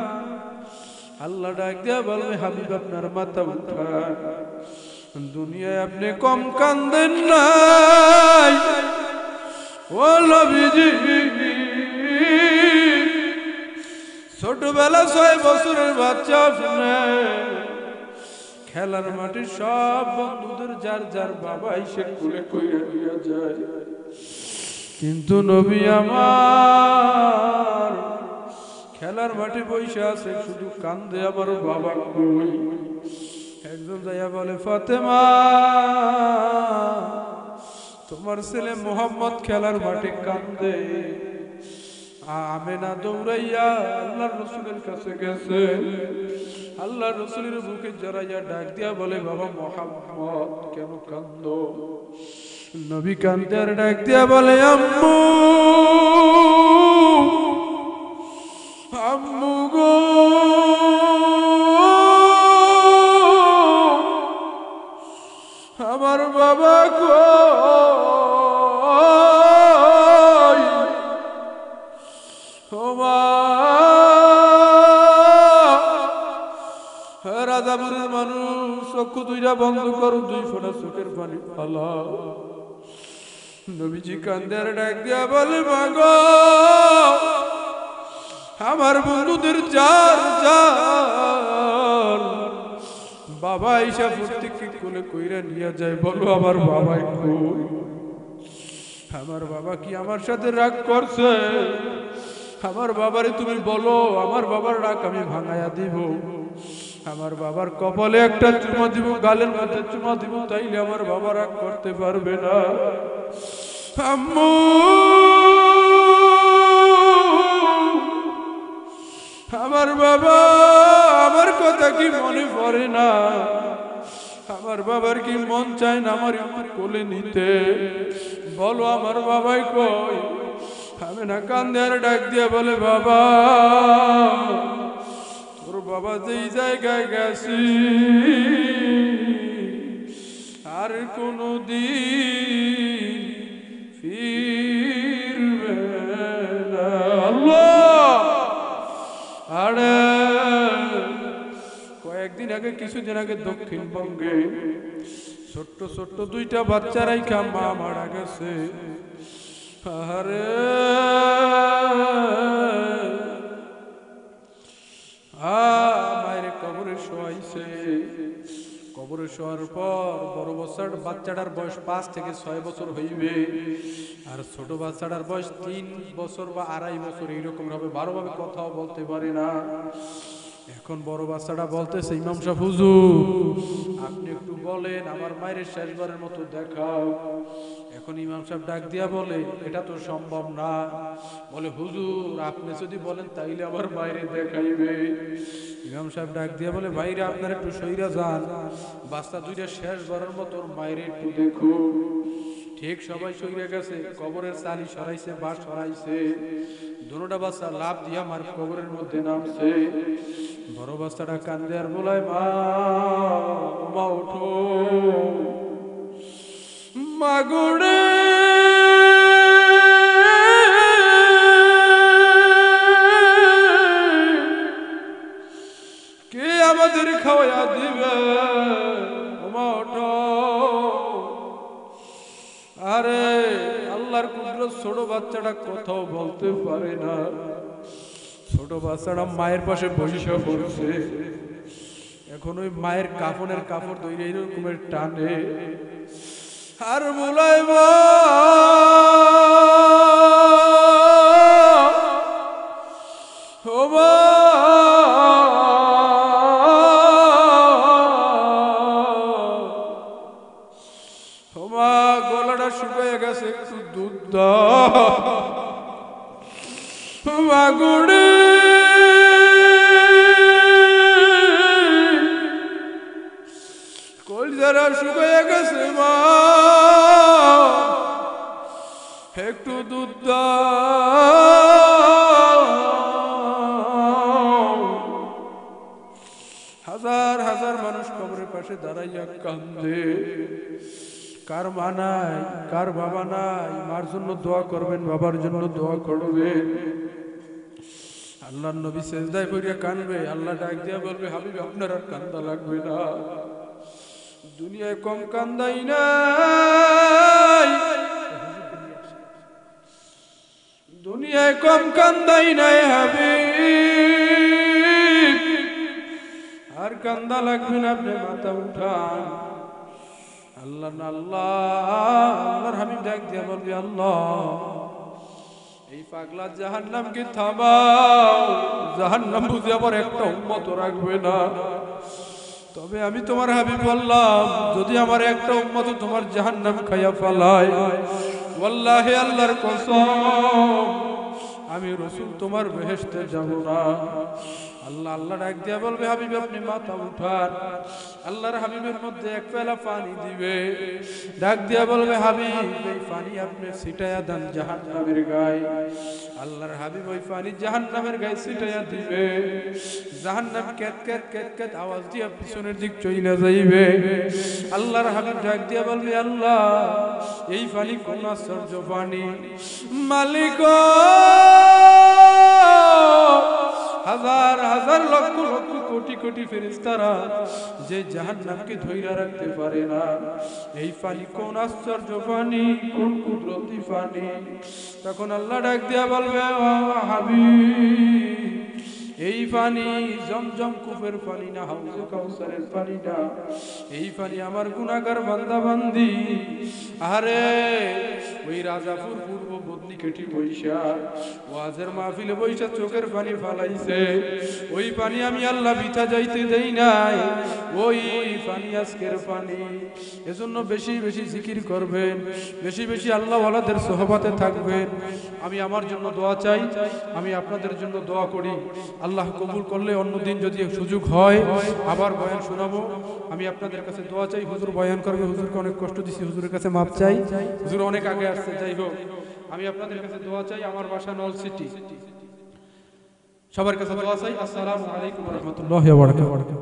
আল্লাহ ডাক দিয়া বলবে, হাবিব আপনার মাথা উঠান, দুনিয়ায় আপনি কম কান্দেন নাই। ও নবীজি, ছোটবেলা 6 বছরের বাচ্চা শুনে খেলার মাঠে সব বন্ধুদের যার যার বাবা এসে কুলে কইরা নিয়ে যায়, কিন্তু নবী আমার খেলার মাঠে বসে আছে, শুধু কান্দে, আমার বাবা কই? একজন যাইয়া বলে, ফাতেমা তোমার ছেলে মোহাম্মদ খেলার মাঠে কান্দে। আমেনা দৌড়াইয়া আল্লাহর রাসূলের কাছে গেছে, আল্লাহর রাসূলের বুকে জড়াইয়া ডাক দিয়া বলে, বাবা মোহাম্মদ কেন কান্দো? নবী কান্দে আর ডাক দিয়া বলে, আম্মু আম্মু গো, আমার বাবা কই? ও মা, রাজাপুরের মানুষ চক্ষু দুইটা বন্ধ করো, 2 ফোঁটা চোখের পানি ফালা। নবীজি কান্দে আর ডাক দিয়া বলে, মা গো, আমার বন্ধুদের যার যার বাবা ঈশা প্রত্যেককে কোলে কইরা নিয়ে যায়, বলো আমার বাবা কই? আমার বাবা কি আমার সাথে রাগ করছে? আমার বাবারে তুমি বলো, আমার বাবার রাগ আমি ভাঙাইয়া দিব। আমার বাবার কপালে একটা চুমা দিব, গালের মধ্যে চুমা দিব, তাইলে আমার বাবা রাগ করতে পারবে না। আম্মু আমার বাবা, আমার কথা কি মনে পড়ে না? আমার বাবার কি মন চায় না আমার কোলে নিতে? বলো আমার বাবাই কই? আমি না কান্দে আর ডাক দিয়া বলে, বাবা তোর বাবা যেই জায়গায় গেছি আর কোনো দিন ফিরবে না। আল্লাহ, আরে কয়েকদিন আগে, কিছুদিন আগে দক্ষিণবঙ্গে ছোট্ট ছোট্ট 2টা বাচ্চা রাইখা মা মারা গেছে। আরে মায়ের কবরে শোয়াইছে। কবরে শোয়ার পর বড় বাচ্চাটার বয়স 5 থেকে 6 বছর হইবে, আর ছোট বাচ্চাটার বয়স 3 বছর বা 2.5 বছর এইরকম হবে, ভালোভাবে কথাও বলতে পারে না। এখন বড় বাচ্চাটা বলতেছে, ইমাম সাহেব হুজুর আপনি একটু বলেন, আমার মায়ের শেষবারের মতো দেখাও। এখন ইমাম সাহেব ডাক দিয়া বলে, এটা তো সম্ভব না। বলে, হুজুর আপনি যদি বলেন তাইলে আমার মায়ের দেখাইবে। ইমাম সাহেব ডাক দিয়া বলে, ভাইরা আপনারা একটু সইরা যান, বাচ্চা 2টা শেষবারের মতো মায়ের একটু দেখো। ঠিক সবাই সইরা গেছে, কবরের চালি সরাইছে, বাঁশ সরাইছে, 2টা বাচ্চা লাফ দিয়া আমার কবরের মধ্যে নামছে। বড় বাচ্চাটা কান্দে আর বলায়, মা মা ওঠো, মা গুড়ে কে আমাদের খাওয়া দিবে? মা ওঠো। আরে আল্লাহর কুদরত, ছোট বাচ্চাটা কোথাও বলতে পারে না। ছোট বাচ্চাটা মায়ের পাশে বসে পড়ছে। এখন ওই মায়ের কাফনের কাপড় তৈরি এরকমের টানে আর মোলায়, মা ও মা, ও মা গলাটা শুকিয়ে গেছে, একটু দুধ দাও। মা গুড়ে কলজারা শুকিয়ে গেছে, মা একটু দুধ দাও। হাজার হাজার মানুষ কবরের পাশে দাঁড়াইয়া কান্দে। কার মা নাই, কার বাবা নাই, মার জন্য দোয়া করবেন, বাবার জন্য দোয়া করবেন। আল্লাহর নবী সেজদায় পড়িয়া কাঁদবে, আল্লাহ ডাক দিয়া বলবে, হাবিব আপনার আর কান্দা লাগবে না, দুনিয়ায় কম কান্দাই নাই, দুনিয়ায় কম কান্দাই নাই হাবিব। আর কান্দা লাগবে না, আপনি মাথা উঠান। আল্লাহ না আল্লাহ, আল্লাহর হাবিব ডাক দিয়ে বলবে, আল্লাহ এই পাগলা জাহান্নামকে থামাও, জাহান্নাম বুঝে আবার একটা উম্মত রাখবে না। তবে আমি তোমার হাবিব বললাম, যদি আমার একটা উম্মত তোমার জাহান্নাম খাইয়া ফেলায়, ওয়াল্লাহি আল্লাহর কসম আমি রাসূল তোমার বেহেশতে যাব না। আল্লাহ আল্লাহ ডাক দিয়া বলবে, হাবিব আপনি মাথা উঠান। আল্লাহর হাবিবের মধ্যে এক পেলা পানি দিবে, ডাক দিয়া বলবে, হাবিব এই পানি আপনি ছিটায়া দেন জাহান্নামের গায়ে। আল্লাহর হাবিব ওই পানি জাহান্নামের গায়ে ছিটায়া দিবে, জাহান্নাম কেট কেট কেট কেট আওয়াজ দিয়া পিছনের দিক চইলা যাইবে। আল্লাহর হাবিব ডাক দিয়া বলবে, আল্লাহ এই পানি কোন আশ্চর্য পানি, মালিক হাজার হাজার লক্ষ লক্ষ কোটি কোটি ফেরেশতারা যে জাহান্নামকে ধইরা রাখতে পারে না, এই পানি কোন আশ্চর্য পানি, কোন কুদরতি পানি। তখন আল্লাহ ডাক দিয়া বলবে, ও হাবিব এই পানি জমজম কূপের পানি না, হাউজে কাউসারের পানি না, এই পানি আমার গুনাহগার বান্দা বান্দি আরে ওই রাজাপুর পূর্ব বদনি কেটি বৈশা ওয়াজের মাহফিলে বৈশা চোখের পানি ফালাইছে, ওই পানি আমি আল্লাহ বিছা যাইতে দেই নাই, ওই পানি আজকের পানি। এজন্য বেশি বেশি জিকির করবেন, বেশি বেশি আল্লাহ ওয়ালাদের সোহবতে থাকবেন। আমি আমার জন্য দোয়া চাই, আমি আপনাদের জন্য দোয়া করি। আল্লাহ কবুল করলে অন্যদিন যদি সুযোগ হয় আবার বয়ান শোনাবো। আমি আপনাদের কাছে দোয়া চাই, হুজুর বয়ান করবে, হুজুরকে অনেক কষ্ট দিছি, হুজুরের কাছে মাপ চাই, হুজুর অনেক আগে আসছে। যাই হোক, আমি আপনাদের কাছে দোয়া চাই, আমার বাসা নল সিটি, সবার কাছে দোয়া চাই। আসসালামু আলাইকুম ওয়া রাহমাতুল্লাহি ওয়া বারাকাতুহু।